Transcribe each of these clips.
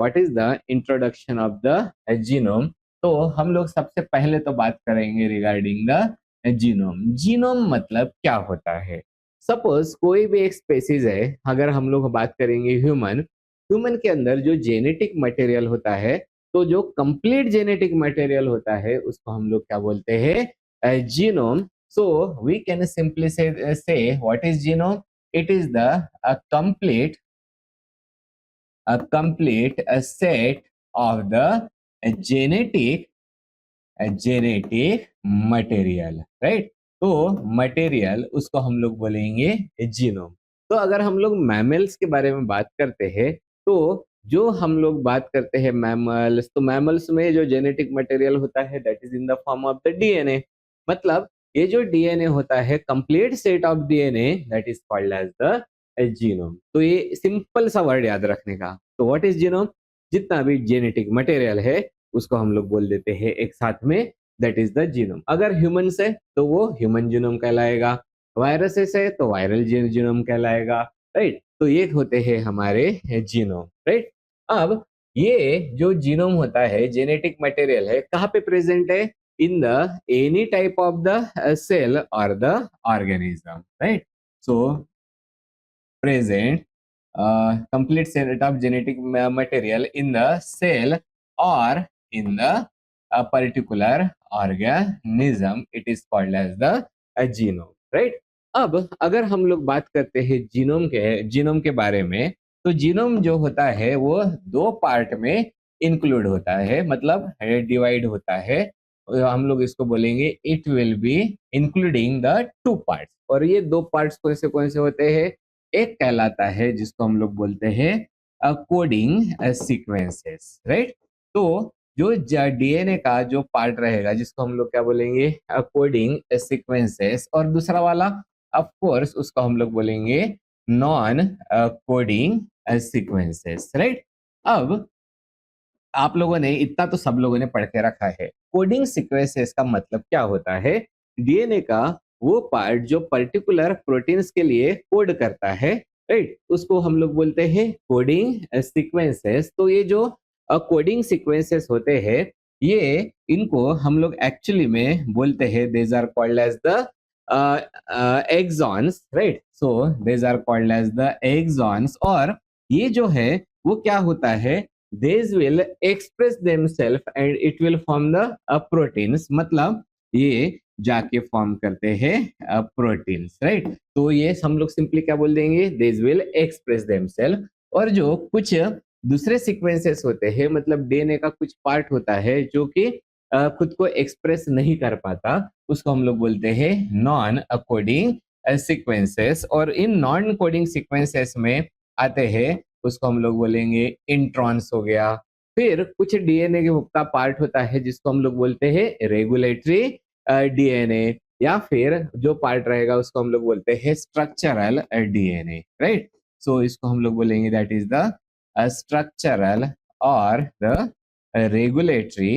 What is the introduction of the genome. तो हम लोग सबसे पहले तो बात करेंगे रिगार्डिंग द जीनोम। जीनोम मतलब क्या होता है। सपोज कोई भी एक स्पेसीज है, अगर हम लोग बात करेंगे ह्यूमन, ह्यूमन के अंदर जो जेनेटिक मटेरियल होता है, तो जो कंप्लीट जेनेटिक मटेरियल होता है उसको हम लोग क्या बोलते हैं, genome. So we can simply say what is genome. It is the complete a set of the genetic material, right. तो मटेरियल उसको हम लोग बोलेंगे जीनोम। तो अगर हम लोग मैमल्स के बारे में बात करते हैं, तो जो हम लोग बात करते हैं मैमल्स, तो मैमल्स में जो जेनेटिक मटेरियल होता है that is in the form of the DNA. मतलब ये जो डीएनए होता है, complete set of DNA, that is called as the genome. तो ये सिंपल सा वर्ड याद रखने का। तो व्हाट इज जीनोम, जितना भी जेनेटिक मटेरियल है उसको हम लोग बोल देते हैं एक साथ में, दैट इज द जीनोम। अगर ह्यूमन से तो वो ह्यूमन जीनोम कहलाएगा, वायरसेस है तो वायरल जीनोम कहलाएगा, राइट। तो ये होते हैं हमारे जीनोम, राइट। अब ये जो जीनोम होता है, जेनेटिक मटेरियल है, कहाँ पे प्रेजेंट है, in the any type of the cell और the organism, right. So present complete set of genetic material in the cell or in the particular organism, it is called as the genome, right। अब अगर हम लोग बात करते हैं genome के बारे में, तो जीनोम जो होता है वो दो पार्ट में इंक्लूड होता है, मतलब डिवाइड होता है। हम लोग इसको बोलेंगे it will be including the two parts. और ये दो पार्ट्स कौन से होते हैं, एक कहलाता है जिसको हम लोग बोलते हैं कोडिंग सीक्वेंसेस, राइट। तो जो डीएनए का जो पार्ट रहेगा जिसको हम लोग क्या बोलेंगे, कोडिंग सीक्वेंसेस, और दूसरा वाला ऑफ कोर्स उसको हम लोग बोलेंगे नॉन कोडिंग सीक्वेंसेस, राइट। अब आप लोगों ने इतना तो सब लोगों ने पढ़ के रखा है, कोडिंग सीक्वेंसेस का मतलब क्या होता है। डीएनए का वो पार्ट जो पर्टिकुलर प्रोटीन्स के लिए कोड करता है, राइट, उसको हम लोग बोलते हैं कोडिंग सीक्वेंसेस। तो ये जो कोडिंग सीक्वेंसेस होते हैं, ये इनको हम लोग एक्चुअली में बोलते हैं, these are called as the exons, right. So these are called as the exons. और ये जो है वो क्या होता है, these will express themselves and it will form the proteins। मतलब ये जाके फॉर्म करते हैं प्रोटीन्स, राइट। तो ये हम लोग सिंपली क्या बोल देंगे, these will express themselves। और जो कुछ दूसरे सीक्वेंसेस होते हैं, मतलब डीएनए का कुछ पार्ट होता है जो कि खुद को एक्सप्रेस नहीं कर पाता, उसको हम लोग बोलते हैं नॉन कोडिंग सीक्वेंसेस। और इन नॉन कोडिंग सीक्वेंसेस में आते हैं, उसको हम लोग बोलेंगे इंट्रॉन्स हो गया। फिर कुछ डीएनए का पार्ट होता है जिसको हम लोग बोलते हैं रेगुलेटरी डीएनए, या फिर जो पार्ट रहेगा उसको हम लोग बोलते हैं स्ट्रक्चरल डीएनए, राइट। सो इसको हम लोग बोलेंगे दैट इज द स्ट्रक्चरल और द रेगुलेटरी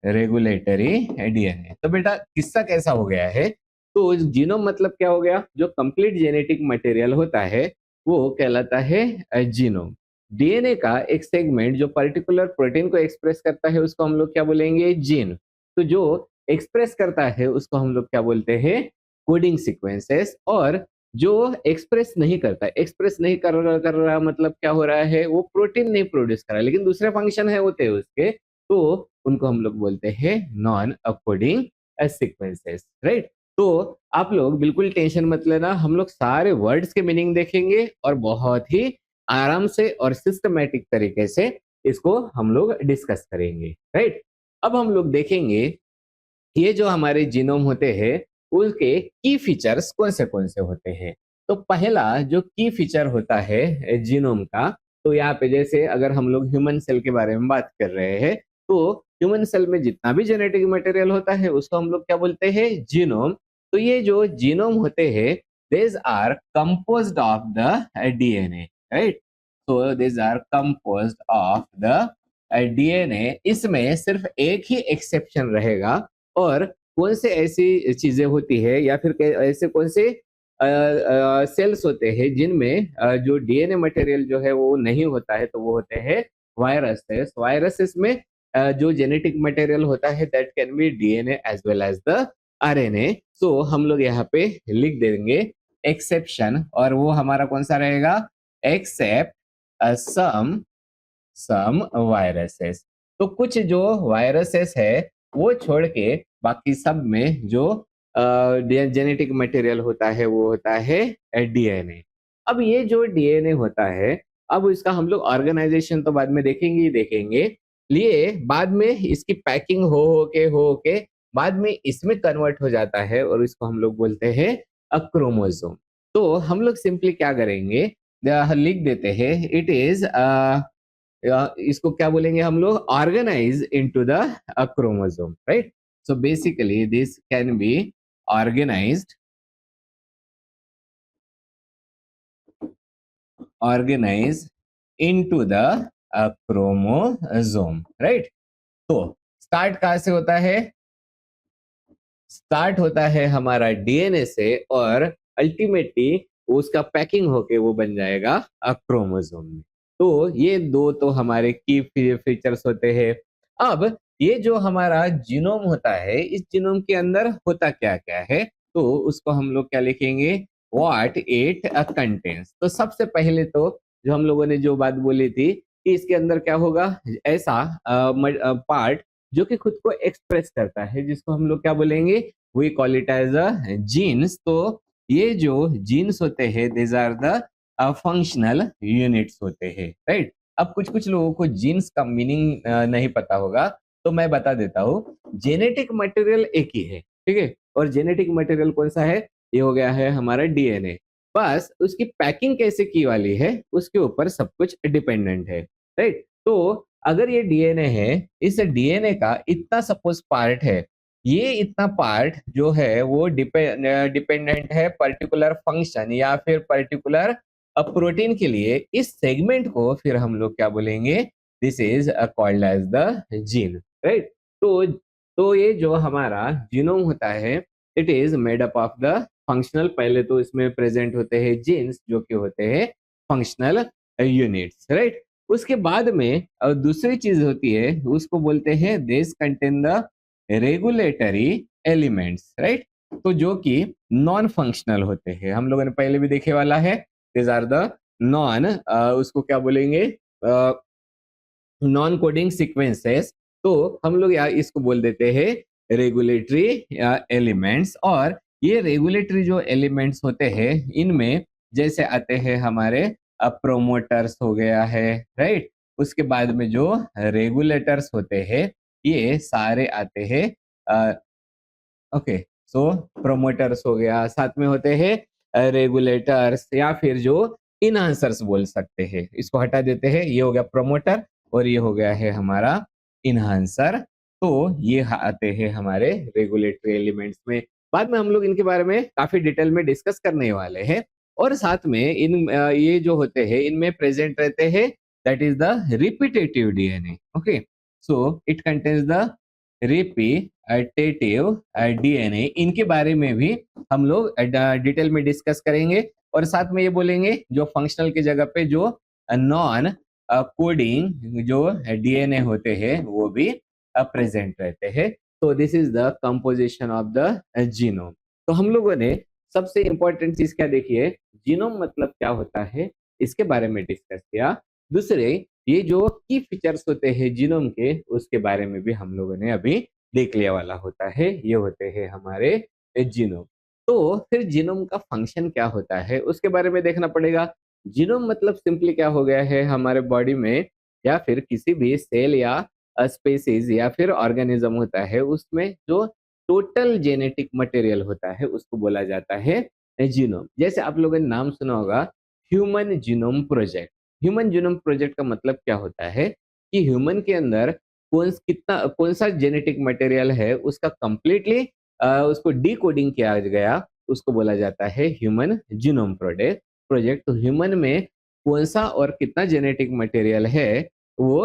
डीएनए। तो बेटा किस्सा कैसा हो गया है, तो जीनोम मतलब क्या हो गया, जो कंप्लीट जेनेटिक मटेरियल होता है वो कहलाता है जीनोम। डीएनए का एक सेगमेंट जो पर्टिकुलर प्रोटीन को एक्सप्रेस करता है उसको हम लोग क्या बोलेंगे, जीन। तो जो एक्सप्रेस करता है उसको हम लोग क्या बोलते हैं, कोडिंग सीक्वेंसेस। और जो एक्सप्रेस नहीं करता, एक्सप्रेस नहीं कर रहा मतलब क्या हो रहा है, वो प्रोटीन नहीं प्रोड्यूस कर रहा है लेकिन दूसरे फंक्शन है होते हैं उसके, तो उनको हम लोग बोलते हैं नॉन कोडिंग सीक्वेंसेस, राइट। तो आप लोग बिल्कुल टेंशन मत लेना, हम लोग सारे वर्ड्स के मीनिंग देखेंगे और बहुत ही आराम से और सिस्टमेटिक तरीके से इसको हम लोग डिस्कस करेंगे, राइट। अब हम लोग देखेंगे ये जो हमारे जीनोम होते हैं उसके की फीचर्स कौन से होते हैं। तो पहला जो की फीचर होता है जीनोम का, तो यहाँ पे जैसे अगर हम लोग ह्यूमन सेल के बारे में बात कर रहे हैं, तो ह्यूमन सेल में जितना भी जेनेटिक मटेरियल होता है उसको हम लोग क्या बोलते हैं, जीनोम। तो ये जो जीनोम होते हैं, these are composed of the DNA, right. So these are composed of the DNA. इसमें सिर्फ एक ही एक्सेप्शन रहेगा, और कौन से ऐसी चीजें होती है या फिर ऐसे कौन से सेल्स होते हैं जिनमें जो डीएनए मटेरियल जो है वो नहीं होता है, तो वो होते हैं वायरसेस। वायरसेस में जो जेनेटिक मटेरियल होता है that can be DNA as well as the RNA. So हम लोग यहाँ पे लिख देंगे एक्सेप्शन, और वो हमारा कौन सा रहेगा, एक्सेप्ट सम सम वायरसेस। तो कुछ जो वायरसेस है वो छोड़ के बाकी सब में जो जेनेटिक मटेरियल होता है वो होता है डीएनए। अब ये जो डीएनए होता है, अब इसका हम लोग ऑर्गेनाइजेशन तो बाद में देखेंगे ही देखेंगे, लिए बाद में इसकी पैकिंग हो के बाद में इसमें कन्वर्ट हो जाता है और इसको हम लोग बोलते हैं क्रोमोसोम। तो हम लोग सिंपली क्या करेंगे, लिख देते हैं इट इज इसको क्या बोलेंगे हम लोग, organize into the chromosome, right. So basically this can be organized organize into the chromosome, right. तो स्टार्ट कहां से होता है, स्टार्ट होता है हमारा डीएनए से, और अल्टीमेटली उसका पैकिंग होके वो बन जाएगा क्रोमोसोम में। तो ये दो तो हमारे की फीचर्स होते हैं। अब ये जो हमारा जीनोम होता है, इस जीनोम के अंदर होता क्या क्या है, तो उसको हम लोग क्या लिखेंगे, व्हाट इट कंटेन्स। तो सबसे पहले तो जो हम लोगों ने जो बात बोली थी कि इसके अंदर क्या होगा, ऐसा पार्ट जो कि खुद को एक्सप्रेस करता है, जिसको हम लोग क्या बोलेंगे, we call it as a genes. तो ये जो जीन्स होते हैं this are the functional units होते हैं, राइट। अब कुछ कुछ लोगों को जीन्स का मीनिंग नहीं पता होगा, तो मैं बता देता हूँ। जेनेटिक मटेरियल एक ही है, ठीक है, और जेनेटिक मटेरियल कौन सा है, ये हो गया है हमारा डीएनए। बस उसकी पैकिंग कैसे की वाली है उसके ऊपर सब कुछ डिपेंडेंट है, राइट। तो अगर ये डीएनए है, इस डीएनए का इतना सपोज पार्ट है, ये इतना पार्ट जो है वो डिपेंडेंट है पर्टिकुलर फंक्शन या फिर पर्टिकुलर प्रोटीन के लिए। इस सेगमेंट को फिर हम लोग क्या बोलेंगे, this is called as the gene, right. तो ये जो हमारा जीनोम होता है, it is made up of the functional, पहले तो इसमें प्रेजेंट होते हैं जीन्स जो कि होते हैं फंक्शनल यूनिट्स, राइट। उसके बाद में दूसरी चीज होती है, उसको बोलते हैं this contain the regulatory elements, right. तो जो कि नॉन फंक्शनल होते हैं, हम लोगों ने पहले भी देखे वाला है, दिस आर द नॉन, उसको क्या बोलेंगे, नॉन कोडिंग सीक्वेंसेस। तो हम लोग यार इसको बोल देते हैं रेगुलेटरी एलिमेंट्स। और ये रेगुलेटरी जो एलिमेंट्स होते हैं, इनमें जैसे आते हैं हमारे प्रोमोटर्स हो गया है, राइट। उसके बाद में जो रेगुलेटर्स होते हैं ये सारे आते हैं, ओके। सो प्रोमोटर्स हो गया, साथ में होते हैं रेगुलेटर्स या फिर जो इनहांसर्स बोल सकते हैं, इसको हटा देते हैं, ये हो गया प्रोमोटर और ये हो गया है हमारा इनहांसर। तो ये आते हैं हमारे रेगुलेटरी एलिमेंट्स में। बाद में हम लोग इनके बारे में काफी डिटेल में डिस्कस करने वाले हैं। और साथ में ये जो होते हैं इनमें प्रेजेंट रहते हैं, that is the repetitive DNA, okay. So it contains the repetitive DNA. इनके बारे में भी हम लोग डिटेल में डिस्कस करेंगे। और साथ में ये बोलेंगे जो फंक्शनल की जगह पे जो नॉन कोडिंग जो डीएनए होते हैं वो भी प्रेजेंट रहते हैं। तो this is the composition of the genome. तो हम लोगों ने सबसे इंपॉर्टेंट चीज क्या देखी है, जीनोम मतलब क्या होता है, इसके बारे में डिस्कस किया। दूसरे ये जो की फीचर्स होते हैं जीनोम के, उसके बारे में भी हम लोगों ने अभी देख लिया वाला होता है, ये होते हैं हमारे जीनोम। तो फिर जीनोम का फंक्शन क्या होता है उसके बारे में देखना पड़ेगा। जीनोम मतलब सिंपली क्या हो गया है, हमारे बॉडी में या फिर किसी भी सेल या स्पेसीज या फिर ऑर्गेनिज्म होता है, उसमें जो टोटल जेनेटिक मटेरियल होता है उसको बोला जाता है जीनोम। जैसे आप लोगों ने नाम सुना होगा human genome project. Human genome project का मतलब क्या होता है कि ह्यूमन के अंदर कौन सा जेनेटिक मटेरियल है उसका कंप्लीटली उसको डिकोडिंग किया गया, उसको बोला जाता है ह्यूमन जीनोम प्रोजेक्ट। तो ह्यूमन में कौन सा और कितना जेनेटिक मटेरियल है वो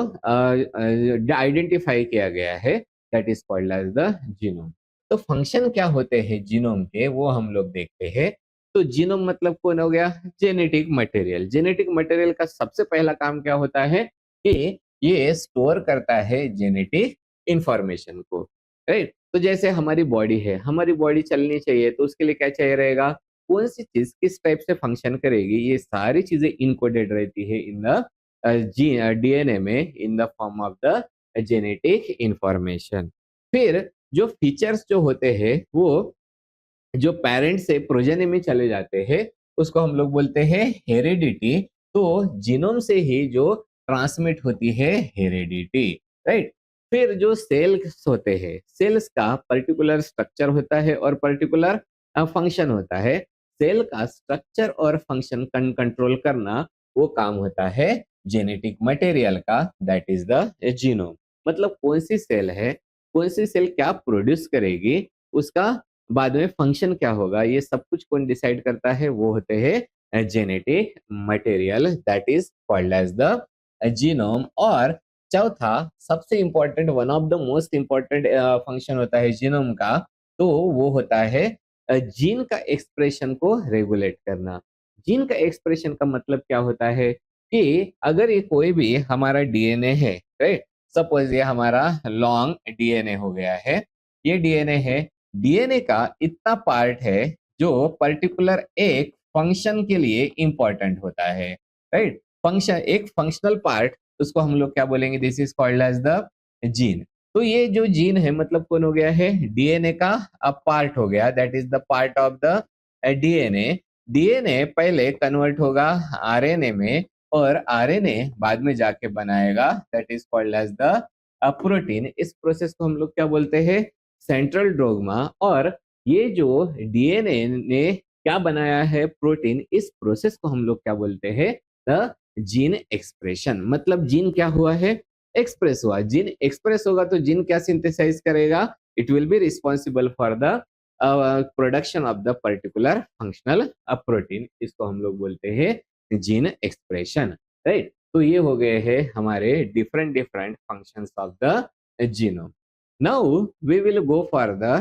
आइडेंटिफाई किया गया है, that is called as the genome. तो फंक्शन क्या होते हैं जीनोम के वो हम लोग देखते हैं। तो जीनोम मतलब कौन हो गया? Genetic material. जेनेटिक मटेरियल का सबसे पहला काम क्या होता है कि ये स्टोर करता है जेनेटिक इंफॉर्मेशन को, राइट? तो जैसे हमारी बॉडी है, हमारी बॉडी चलनी चाहिए तो उसके लिए क्या चाहिए रहेगा? कौन सी चीज किस टाइप से फंक्शन करेगी, ये सारी चीजें इनकोडेड रहती है इन द डीएनए में, इन the form of the genetic information. फिर जो फीचर्स जो होते हैं वो जो पेरेंट्स से प्रोजेनी में चले जाते हैं, उसको हम लोग बोलते हैं हेरिडिटी। तो जीनोम से ही जो ट्रांसमिट होती है हेरिडिटी, राइट? फिर जो सेल्स होते हैं, सेल्स का पर्टिकुलर स्ट्रक्चर होता है और पर्टिकुलर फंक्शन होता है। सेल का स्ट्रक्चर और फंक्शन कंट्रोल करना वो काम होता है जेनेटिक मटेरियल का, दैट इज द जीनोम। मतलब कौन सी सेल है, कौन सी सेल क्या प्रोड्यूस करेगी, उसका बाद में फंक्शन क्या होगा, ये सब कुछ कौन डिसाइड करता है? वो होते हैं genetic material, that is called as the genome. और चौथा सबसे important, one of the most important function होता है जीनोम का, तो वो होता है जीन का एक्सप्रेशन को रेगुलेट करना। जीन का एक्सप्रेशन का मतलब क्या होता है कि अगर ये कोई भी हमारा डीएनए है, राइट? सपोज ये हमारा लॉन्ग डीएनए हो गया है, ये डीएनए है, डीएनए का इतना पार्ट है जो पर्टिकुलर एक फंक्शन के लिए इंपॉर्टेंट होता है, राइट? फंक्शन, एक फंक्शनल पार्ट, उसको हम लोग क्या बोलेंगे? This is called as the gene. तो ये जो जीन है मतलब कौन हो गया है? डीएनए का पार्ट हो गया, that is the part of the DNA. DNA पहले कन्वर्ट होगा आरएनए में और आरएनए बाद में जाके बनाएगा, that is called as the protein. इस प्रोसेस को हम लोग क्या बोलते हैं? Central dogma. और ये जो डीएनए ने क्या बनाया है? प्रोटीन। इस प्रोसेस को हम लोग क्या बोलते हैं? The gene expression. मतलब जीन क्या हुआ है? एक्सप्रेस हुआ। जीन एक्सप्रेस होगा तो जीन क्या सिंथेसाइज करेगा? It will be responsible for the production of the particular functional protein. इसको हम लोग बोलते हैं जीन एक्सप्रेशन, राइट? तो ये हो गए हैं हमारे different different functions of the genome. Now we will go for the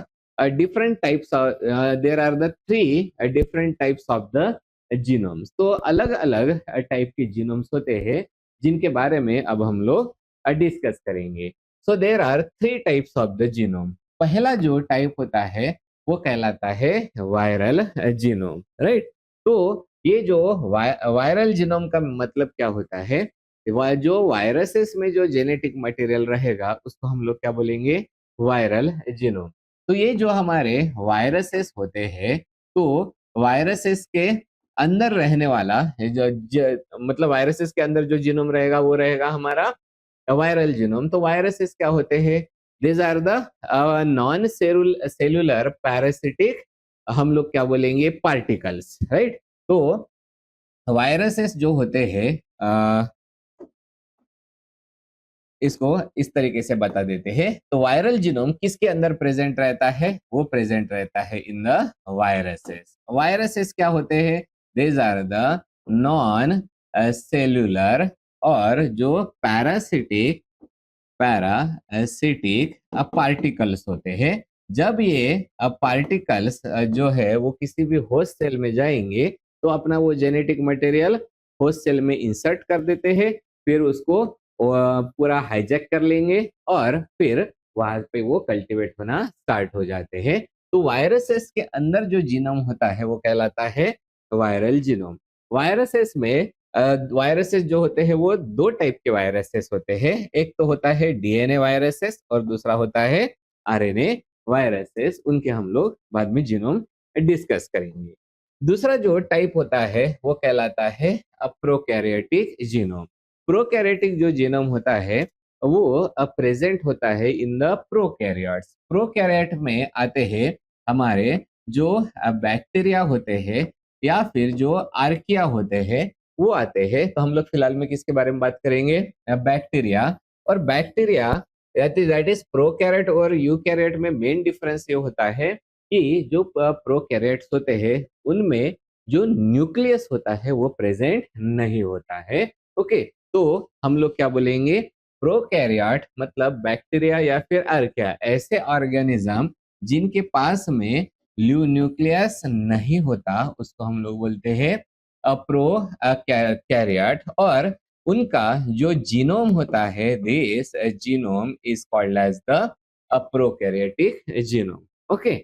different types of there are the three different types of the genomes। तो अलग अलग टाइप के जीनोम्स होते हैं जिनके बारे में अब हम लोग डिस्कस करेंगे। So there are three types of the genome. पहला जो टाइप होता है वो कहलाता है वायरल जीनोम, राइट? तो ये जो वायरल जीनोम का मतलब क्या होता है? जो वायरसेस में जो जेनेटिक मटेरियल रहेगा उसको हम लोग क्या बोलेंगे? Viral genome. तो ये जो हमारे वायरसेस होते हैं, तो वायरसेस के अंदर रहने वाला मतलब वायरसेस के अंदर जो जीनोम रहेगा वो रहेगा हमारा वायरल जीनोम। तो वायरसेस क्या होते हैं? This are the non cellular parasitic, हम लोग क्या बोलेंगे? Particles, right? तो वायरसेस जो होते हैं इसको इस तरीके से बता देते हैं। तो वायरल जीनोम किसके अंदर प्रेजेंट रहता है? वो प्रेजेंट रहता है इन द वायरसेस। वायरसेस क्या होते हैं? These are the non cellular और जो पैरासिटिक पैरासिटिक पार्टिकल्स होते हैं। जब ये पार्टिकल्स जो है वो किसी भी होस्ट सेल में जाएंगे तो अपना वो जेनेटिक मटेरियल होस्ट सेल में इंसर्ट कर देते हैं, फिर उसको पूरा हाईजैक कर लेंगे और फिर वहां पे वो कल्टीवेट होना स्टार्ट हो जाते हैं। तो वायरसेस के अंदर जो जीनोम होता है वो कहलाता है वायरल जीनोम। वायरसेस में वायरसेस जो होते हैं वो दो टाइप के वायरसेस होते हैं। एक तो होता है डीएनए वायरसेस और दूसरा होता है आरएनए वायरसेस। उनके हम लोग बाद में जीनोम डिस्कस करेंगे। दूसरा जो टाइप होता है वो कहलाता है प्रोकैरियोटिक जीनोम। प्रोकैरियोटिक जो जीनोम होता है वो प्रेजेंट होता है इन द प्रोकैरियोट्स। प्रोकैरियोट में आते हैं हमारे जो बैक्टीरिया होते हैं या फिर जो आर्किया होते हैं वो आते हैं। तो हम लोग फिलहाल में किसके बारे में बात करेंगे? बैक्टीरिया। और बैक्टीरिया दैट इज प्रोकैरियोट और यूकैरियोट में मेन डिफरेंस ये होता है कि जो प्रोकैरियोट्स होते हैं उनमें जो न्यूक्लियस होता है वो प्रेजेंट नहीं होता है। ओके, तो हम लोग क्या बोलेंगे? प्रोकैरियोट मतलब बैक्टीरिया या फिर आर्किया, ऐसे ऑर्गेनिज्म जिनके पास में ल्यू न्यूक्लियस नहीं होता उसको हम लोग बोलते हैं प्रो कैरियट, और उनका जो जीनोम होता है this genome is called as the prokaryotic genome. Okay,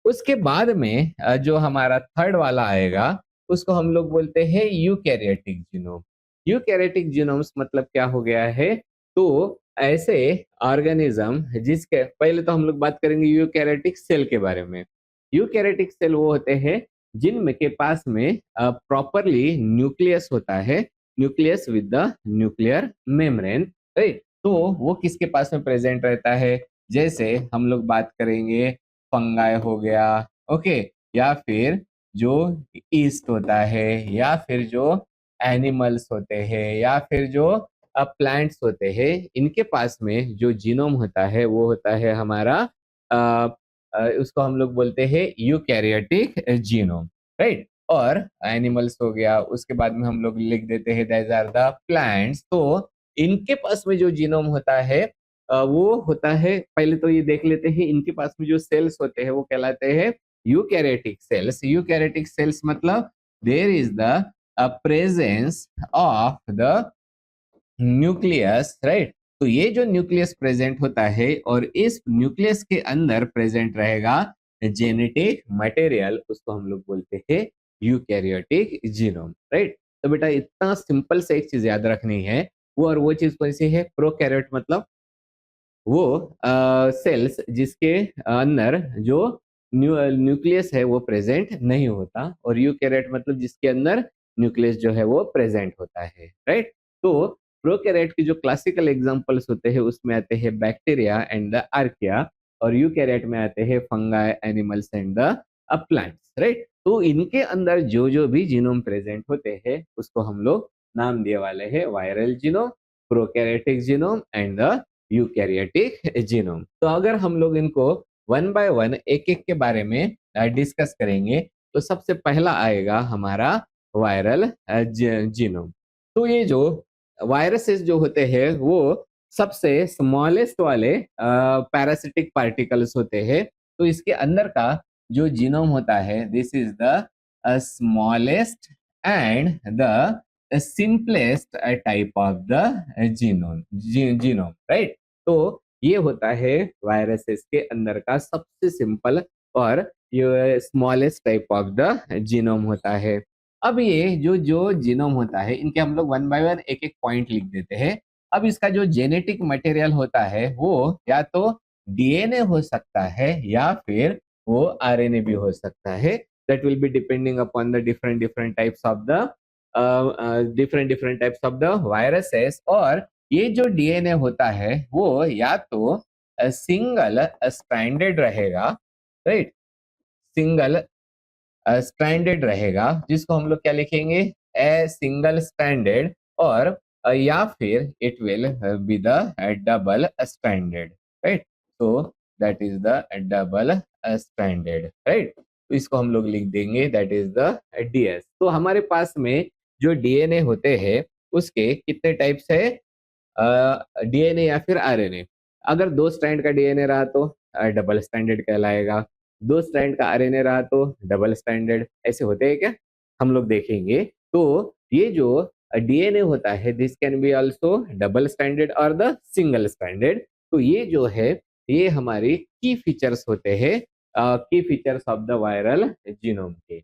उसके बाद में जो हमारा थर्ड वाला आएगा उसको हम लोग बोलते हैं यूकैरियोटिक जीनोम। यूकैरियोटिक जीनोम्स मतलब क्या हो गया है, तो ऐसे ऑर्गेनिज्म जिसके, पहले तो हम लोग बात करेंगे यूकैरियोटिक सेल के बारे में। यूकैरियोटिक सेल वो होते हैं जिनमें के पास में प्रॉपरली न्यूक्लियस होता है, nucleus with the nuclear membrane, right. तो वो किसके पास में प्रेजेंट रहता है, जैसे हम लोग बात करेंगे फंगाई हो गया, ओके, या फिर जो ईस्ट होता है, या फिर जो एनिमल्स होते हैं, या फिर जो प्लांट्स होते हैं, इनके पास में जो जीनोम होता है वो होता है हमारा उसको हम लोग बोलते हैं यूकैरियोटिक जीनोम, राइट। और एनिमल्स हो गया, उसके बाद में हम लोग लिख देते हैं दैट आर द प्लांट्स। तो इनके पास में जो जीनोम होता है वो होता है, पहले तो ये देख लेते हैं इनके पास में जो सेल्स होते हैं वो कहलाते हैं यूकैरियोटिक सेल्स। यूकैरियोटिक सेल्स मतलब there is the presence of the nucleus, right. तो ये जो न्यूक्लियस प्रेजेंट होता है और इस न्यूक्लियस के अंदर प्रेजेंट रहेगा जेनेटिक मटेरियल, उसको हम लोग बोलते हैं यूकैरियोटिक जीनोम, राइट। तो बेटा इतना सिंपल से एक चीज याद रखनी है, वो और वो चीज कौन सी है, प्रोकैरियोट मतलब वो सेल्स जिसके अंदर जो न्यूक्लियस है वो प्रेजेंट नहीं होता, और यूकैरियोट मतलब जिसके अंदर न्यूक्लियस जो है वो प्रेजेंट होता है, राइट। तो प्रोकैरियोट की जो क्लासिकल एग्जांपल्स होते हैं उसमें आते हैं बैक्टीरिया एंड द आर्किया, और यूकैरियोट में आते हैं fungi, animals and the plants, right. तो इनके अंदर जो जो भी जीनोम प्रेजेंट होते हैं उसको हम लोग नाम दिए वाले हैं viral genome, prokaryotic genome and the eukaryotic genome. तो अगर हम लोग इनको वन बाय वन एक एक के बारे में डिस्कस करेंगे, तो सबसे पहला आएगा हमारा वायरल जीनोम। तो ये जो वायरसेस जो होते हैं वो सबसे स्मॉलेस्ट वाले पैरासिटिक पार्टिकल्स होते हैं। तो इसके अंदर का जो जीनोम होता है this is the smallest and the simplest type of the genome, right. तो ये होता है वायरसेस के अंदर का सबसे सिंपल और ये smallest type of the genome होता है। अब ये जो जो जीनोम होता है इनके हम लोग वन बाय वन एक एक पॉइंट लिख देते हैं। अब इसका जो जेनेटिक मटेरियल होता है वो या तो डीएनए हो सकता है या फिर वो आरएनए भी हो सकता है। That will be depending upon the different different types of the viruses. और ये जो डीएनए होता है वो या तो सिंगल स्ट्रैंडेड रहेगा, राइट, सिंगल स्ट्रैंडेड रहेगा, जिसको हम लोग क्या लिखेंगे, ए सिंगल स्ट्रैंडेड, और या फिर it will be the double stranded, right. तो that is the double stranded, right. तो इसको हम लोग लिख देंगे दैट इज द डीएस। तो हमारे पास में जो डीएनए होते हैं उसके कितने टाइप्स है, डीएनए या फिर आरएनए। अगर दो स्ट्रैंड का डीएनए रहा तो डबल स्ट्रैंडेड कहलाएगा, दो स्ट्रैंड का आरएनए रहा तो डबल स्ट्रैंडेड। ऐसे होते हैं क्या, हम लोग देखेंगे। तो ये जो डीएनए होता है this can be also double stranded और द सिंगल स्ट्रैंडेड। तो ये जो है ये हमारी की फीचर्स होते हैं, की features of the viral genome के।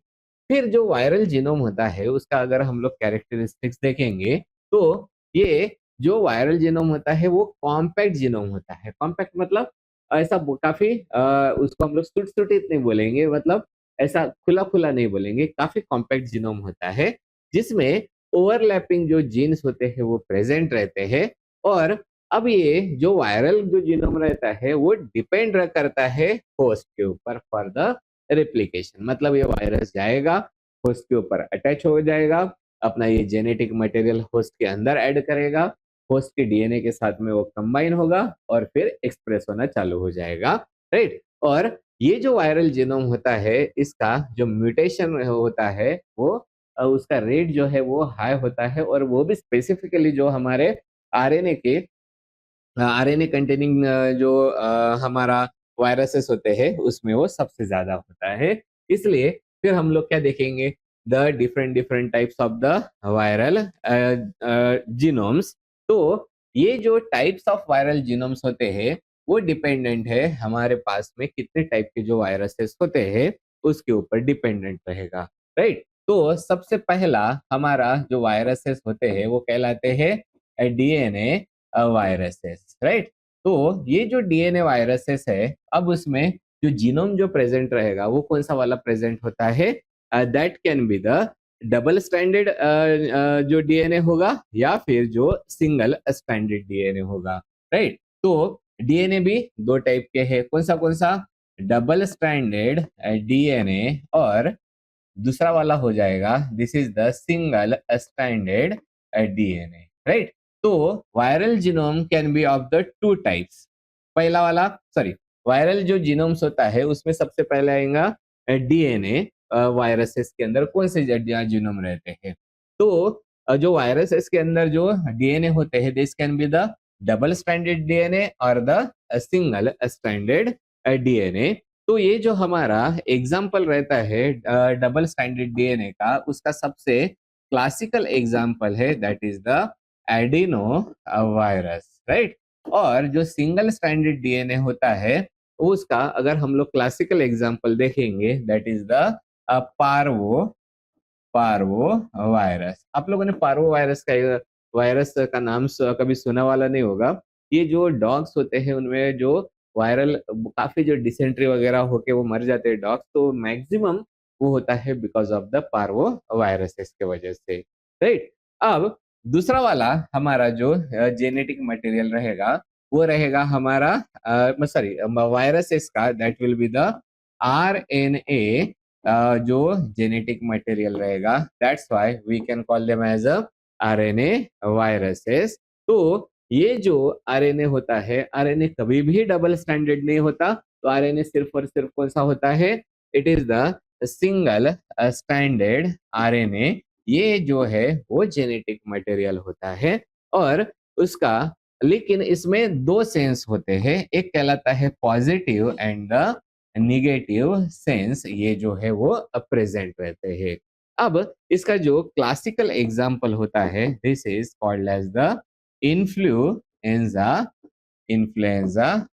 फिर जो वायरल जीनोम होता है उसका अगर हम लोग कैरेक्टरिस्टिक्स देखेंगे तो ये जो वायरल जीनोम होता है वो कॉम्पैक्ट जीनोम होता है। कॉम्पैक्ट मतलब ऐसा काफी उसको हम लोग सुटित नहीं बोलेंगे, मतलब ऐसा खुला खुला नहीं बोलेंगे, काफी कॉम्पैक्ट जीनोम होता है जिसमें ओवरलैपिंग जो जीन्स होते हैं वो प्रेजेंट रहते हैं। और अब ये जो वायरल जो जीनोम रहता है वो डिपेंड करता है होस्ट के ऊपर फॉर द रेप्लिकेशन। मतलब ये वायरस जाएगा होस्ट के ऊपर अटैच हो जाएगा, अपना ये जेनेटिक मटेरियल होस्ट के अंदर ऐड करेगा, होस्ट के डीएनए के साथ में वो कंबाइन होगा और फिर एक्सप्रेस होना चालू हो जाएगा, राइट। और ये जो वायरल जीनोम होता है इसका जो म्यूटेशन होता है वो उसका रेट जो है वो हाई होता है, और वो भी स्पेसिफिकली जो हमारे आरएनए के आरएनए कंटेनिंग जो हमारा वायरसेस होते हैं उसमें वो सबसे ज्यादा होता है। इसलिए फिर हम लोग क्या देखेंगे, the different different types of the viral genomes. तो ये जो टाइप्स ऑफ वायरल जीनोम्स होते हैं वो डिपेंडेंट है हमारे पास में कितने टाइप के जो वायरसेस होते हैं उसके ऊपर डिपेंडेंट रहेगा, राइट। तो सबसे पहला हमारा जो वायरसेस होते हैं वो कहलाते हैं डीएनए वायरसेस, राइट। तो ये जो डीएनए वायरसेस है, अब उसमें जो जीनोम जो प्रेजेंट रहेगा वो कौन सा वाला प्रेजेंट होता है, that can B the double stranded जो डीएनए होगा या फिर जो सिंगल स्ट्रैंडेड डीएनए होगा, राइट। तो डीएनए भी दो टाइप के हैं, कौन सा, डबल स्ट्रैंडेड डीएनए, और दूसरा वाला हो जाएगा this is the single stranded DNA, right. तो viral genome can be of the two types. पहला वाला, सॉरी, वायरल जो जीनोम्स होता है उसमें सबसे पहले आएगा डीएनए वायरसेस के अंदर कौन से जीनोम रहते हैं। तो जो वायरसेस के अंदर जो डीएनए होते हैं this can B the double stranded DNA और द सिंगल स्ट्रैंडेड डीएनए। तो ये जो हमारा एग्जाम्पल रहता है डबल स्टैंडर्ड डीएनए का, उसका सबसे क्लासिकल एग्जाम्पल है that is the adeno virus, right. और जो सिंगल स्टैंडर्ड डीएनए होता है उसका अगर हम लोग क्लासिकल एग्जाम्पल देखेंगे that is the parvo parvo virus. आप लोगों ने पार्वो वायरस का नाम कभी सुना वाला नहीं होगा। ये जो डॉग्स होते हैं उनमें जो वायरल काफी जो डिसेंट्री वगैरह होके वो मर जाते हैं डॉग्स, तो मैक्सिमम वो होता है because of the parvo viruses के वजह से, राइट। अब दूसरा वाला हमारा जो जेनेटिक मटेरियल रहेगा वो रहेगा हमारा सॉरी वायरसेस का, that will be the RNA जो जेनेटिक मटेरियल रहेगा, that's why we can call them as a RNA viruses. तो ये जो आरएनए होता है, आरएनए कभी भी डबल स्टैंडर्ड नहीं होता। तो आरएनए सिर्फ और सिर्फ कौन सा होता है, it is the single standard RNA. ये जो है वो जेनेटिक मटेरियल होता है और उसका, लेकिन इसमें दो सेंस होते हैं, एक कहलाता है positive and the negative sense, ये जो है वो प्रेजेंट रहते हैं। अब इसका जो क्लासिकल एग्जाम्पल होता है this is called as the influenza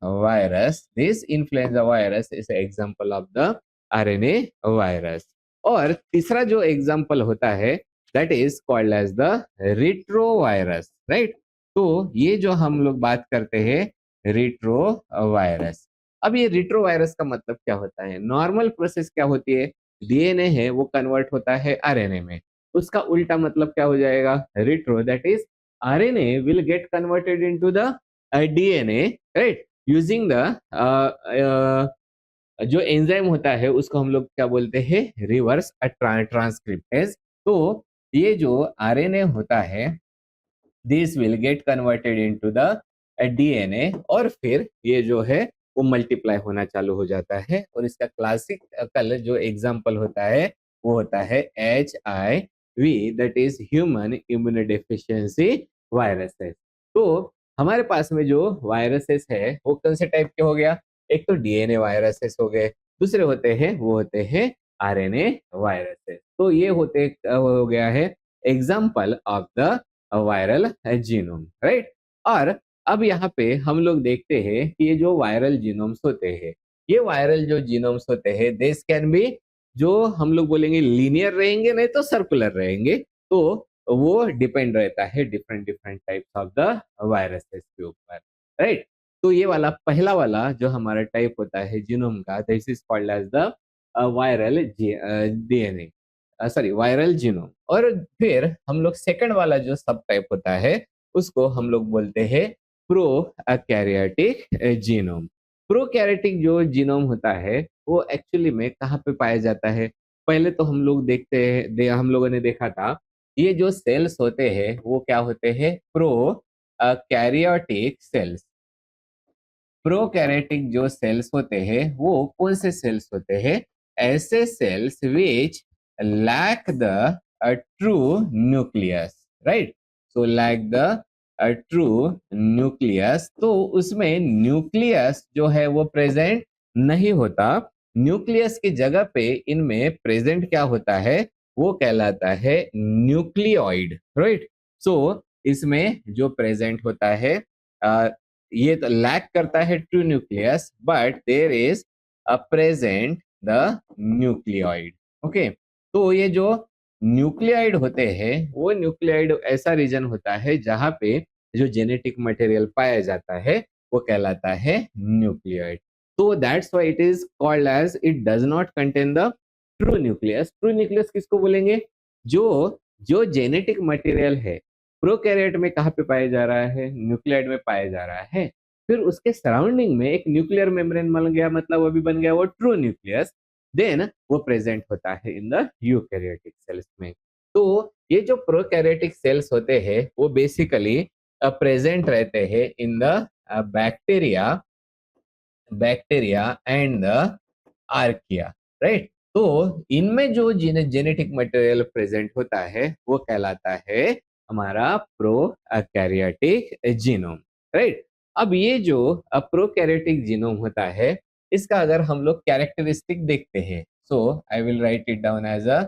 virus. This influenza virus is an example of the RNA virus. और तीसरा जो एग्जाम्पल होता है that is called as the retrovirus, right. तो ये जो हम लोग बात करते हैं रिट्रोवायरस। अब ये रिट्रोवायरस का मतलब क्या होता है, नॉर्मल प्रोसेस क्या होती है, डीएनए है वो कन्वर्ट होता है आरएनए में, उसका उल्टा मतलब क्या हो जाएगा, retro, that is RNA will get converted into the DNA, right? Using the जो एंजाइम होता है उसको हम लोग क्या बोलते हैं, रिवर्स ट्रांसक्रिप्टेज। तो ये जो आरएनए होता है this will get converted into the DNA और फिर ये जो है वो मल्टीप्लाई होना चालू हो जाता है। और इसका क्लासिकल जो एग्जाम्पल होता है वो होता है HIV, that is human immunodeficiency viruses. तो हमारे पास में जो वायरसेस है वो कौन से टाइप के हो गया, एक तो डीएनए वायरसेस हो गए, दूसरे होते हैं आरएनए वायरसेस। तो ये हो गया है example of the viral genome, right. और अब यहाँ पे हम लोग देखते हैं कि ये जो वायरल जीनोम्स होते हैं, ये वायरल जो जीनोम्स होते हैं दिस कैन बी, जो हम लोग बोलेंगे लीनियर रहेंगे नहीं तो सर्कुलर रहेंगे, तो वो डिपेंड रहता है different different types of the viruses के ऊपर, राइट। तो ये वाला पहला वाला जो हमारा टाइप होता है जीनोम का, this is called as the viral DNA, sorry viral genome. और फिर हम लोग सेकंड वाला जो सब टाइप होता है उसको हम लोग बोलते हैं प्रोकैरियोटिक जीनोम। प्रोकैरियोटिक जो जीनोम होता है वो एक्चुअली में कहाँ पे पाया जाता है, पहले तो हम लोग देखते हैं, हम लोगों ने देखा था ये जो सेल्स होते हैं वो क्या होते हैं, प्रोकैरियोटिक सेल्स। प्रोकैरियोटिक जो सेल्स होते हैं वो कौन से सेल्स होते हैं, ऐसे cells which lack the true nucleus, right. So lack the true nucleus, तो उसमें न्यूक्लियस जो है वो प्रेजेंट नहीं होता, न्यूक्लियस की जगह पे इनमें प्रेजेंट क्या होता है, वो कहलाता है न्यूक्लियोइड, राइट। सो इसमें जो प्रेजेंट होता है, अ, ये तो लैक करता है true nucleus, but there is a present the nucleoid. Okay, तो ये जो न्यूक्लियाइड होते हैं, वो न्यूक्लियाइड ऐसा रीजन होता है जहां पे जो जेनेटिक मटेरियल पाया जाता है वो कहलाता है न्यूक्लियोइड। तो that's why it is called as it does not contain the true nucleus. True nucleus किसको बोलेंगे? जो जो जेनेटिक मटेरियल है प्रोकैरियोट में कहाँ पे पाया जा रहा है, न्यूक्लियाइड में पाया जा रहा है, फिर उसके सराउंडिंग में एक न्यूक्लियर मेम्ब्रेन बन गया, मतलब अभी बन गया वो ट्रू न्यूक्लियस, देन वो प्रेजेंट होता है इन द यूकैरियोटिक सेल्स में। तो ये जो प्रोकैरियोटिक सेल्स होते हैं वो बेसिकली प्रेजेंट रहते हैं in the bacteria bacteria and the archaea, right. तो इनमें जो जेनेटिक मटेरियल प्रेजेंट होता है वो कहलाता है हमारा प्रोकैरियोटिक जीनोम, राइट। अब ये जो प्रोकैरियोटिक जीनोम होता है, इसका अगर हम लोग कैरेक्टरिस्टिक देखते हैं, so I will write it down as a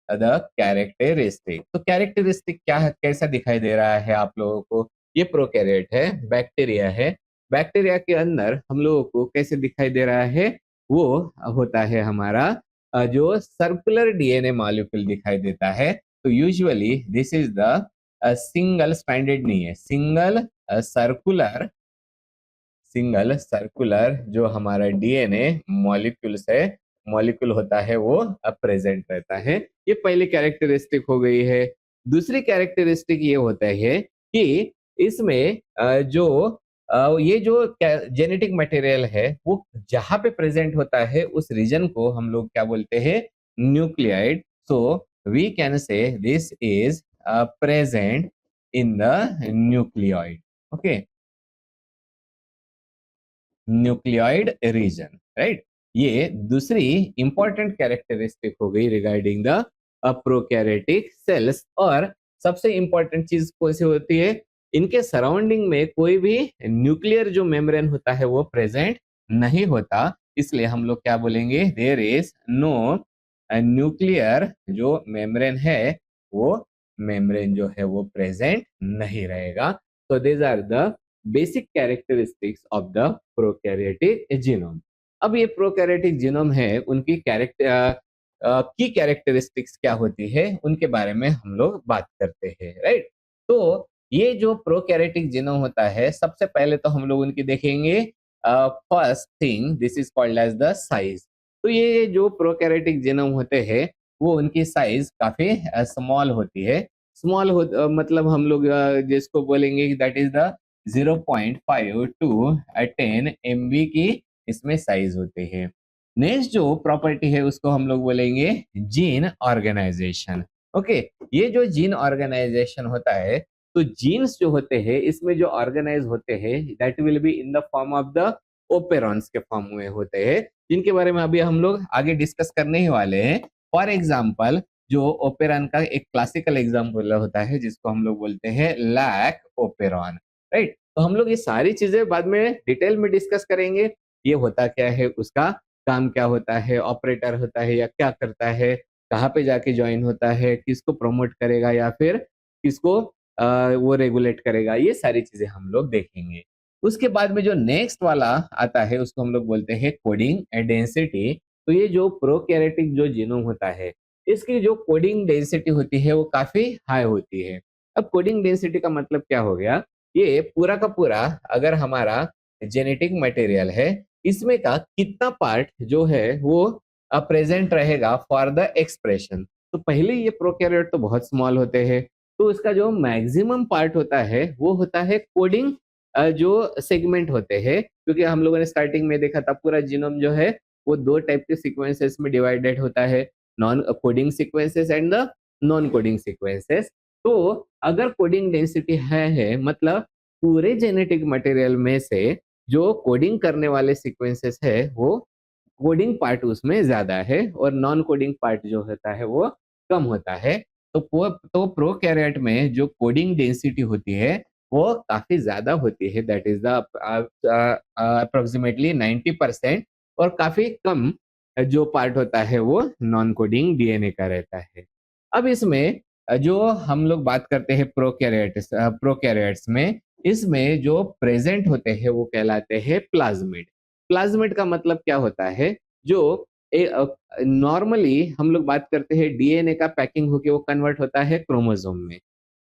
the characteristic. तो कैरेक्टरिस्टिक क्या है, कैसा दिखाई दे रहा है आप लोगों को? ये प्रोकैरियोट है, बैक्टीरिया है, बैक्टीरिया के अंदर हम लोगों को कैसे दिखाई दे रहा है? वो होता है हमारा जो सर्कुलर डीएनए मॉलिक्यूल दिखाई देता है। तो usually this is the single stranded नहीं है, सर्कुलर सिंगल सर्कुलर जो हमारा डीएनए मॉलिक्यूल्स है, मॉलिक्यूल होता है वो प्रेजेंट रहता है। ये पहली कैरेक्टरिस्टिक हो गई है। दूसरी कैरेक्टरिस्टिक ये होता है कि इसमें ये जो जेनेटिक मटेरियल है वो जहां पे प्रेजेंट होता है उस रीजन को हम लोग क्या बोलते हैं? Nucleoid. So we can say this is present in the nucleoid. Okay, nucleoid region, right. ये दूसरी इंपॉर्टेंट कैरेक्टरिस्टिक हो गई रिगार्डिंग द प्रोकैरियोटिक सेल्स। और सबसे इंपॉर्टेंट चीज कौन सी होती है? इनके सराउंडिंग में कोई भी न्यूक्लियर जो मेम्ब्रेन होता है वो प्रेजेंट नहीं होता, इसलिए हम लोग क्या बोलेंगे? देयर इज नो न्यूक्लियर जो मेम्ब्रेन है वो मेम्ब्रेन जो है वो प्रेजेंट नहीं रहेगा। तो these are the basic characteristics of the prokaryotic genome. अब ये प्रोकैरियोटिक जीनोम है, उनकी की कैरेक्टरिस्टिक्स क्या होती है उनके बारे में हम लोग बात करते हैं, राइट। तो ये जो प्रोकैरियोटिक जीनोम होता है, सबसे पहले तो हम लोग उनकी देखेंगे। First thing this is called as the size. तो ये जो प्रोकैरियोटिक जीनोम होते हैं वो उनकी साइज काफी स्मॉल होती है। मतलब हम लोग जिसको बोलेंगे that is the 0.5 to 10 MB की इसमें साइज होते हैं। नेक्स्ट जो प्रॉपर्टी है उसको हम लोग बोलेंगे जीन ऑर्गेनाइजेशन। ओके, ये जो जीन ऑर्गेनाइजेशन होता है, तो जीन्स जो होते हैं इसमें जो ऑर्गेनाइज होते हैं that will be in the form of the operons के फॉर्म में होते हैं, जिनके बारे में अभी हम लोग आगे डिस्कस करने ही वाले हैं। फॉर एग्जाम्पल, जो ओपेरॉन का एक क्लासिकल एग्जाम्पल होता है जिसको हम लोग बोलते हैं लैक ओपेरॉन, राइट। तो हम लोग ये सारी चीजें बाद में डिटेल में डिस्कस करेंगे। ये होता क्या है, उसका काम क्या होता है, ऑपरेटर होता है या क्या करता है, कहाँ पे जाके ज्वाइन होता है, किसको प्रमोट करेगा या फिर किसको वो रेगुलेट करेगा, ये सारी चीजें हम लोग देखेंगे। उसके बाद में जो नेक्स्ट वाला आता है उसको हम लोग बोलते हैं कोडिंग डेंसिटी। तो ये जो प्रोकैरियोटिक जो जीनोम होता है इसकी जो कोडिंग डेंसिटी होती है वो काफी हाई होती है। अब कोडिंग डेंसिटी का मतलब क्या हो गया? ये पूरा का पूरा अगर हमारा जेनेटिक मटेरियल है, इसमें का कितना पार्ट जो है वो प्रेजेंट रहेगा फॉर द एक्सप्रेशन। तो पहले ये प्रोकैरियोट तो बहुत स्मॉल होते हैं, तो इसका जो मैक्सिमम पार्ट होता है वो होता है कोडिंग जो सेगमेंट होते हैं। क्योंकि हम लोगों ने स्टार्टिंग में देखा था पूरा जीनोम जो है वो दो टाइप के सीक्वेंसेस में डिवाइडेड होता है, non coding sequences and the non coding sequences. तो अगर कोडिंग डेंसिटी है मतलब पूरे जेनेटिक मटेरियल में से जो कोडिंग करने वाले सीक्वेंसेस है वो कोडिंग पार्ट उसमें ज्यादा है और नॉन कोडिंग पार्ट जो होता है वो कम होता है। तो प्रोकैरियोट में जो कोडिंग डेंसिटी होती है वो काफी ज्यादा होती है, दैट इज द अप्रोक्सीमेटली 90%। और काफी कम जो पार्ट होता है वो नॉन कोडिंग डीएनए का रहता है। अब इसमें जो हम लोग बात करते हैं प्रोकैरियोट्स में, इसमें जो प्रेजेंट होते हैं वो कहलाते हैं प्लाज्मिड। प्लाज्मिड का मतलब क्या होता है, जो नॉर्मली हम लोग बात करते हैं डीएनए का पैकिंग होके वो कन्वर्ट होता है क्रोमोसोम में।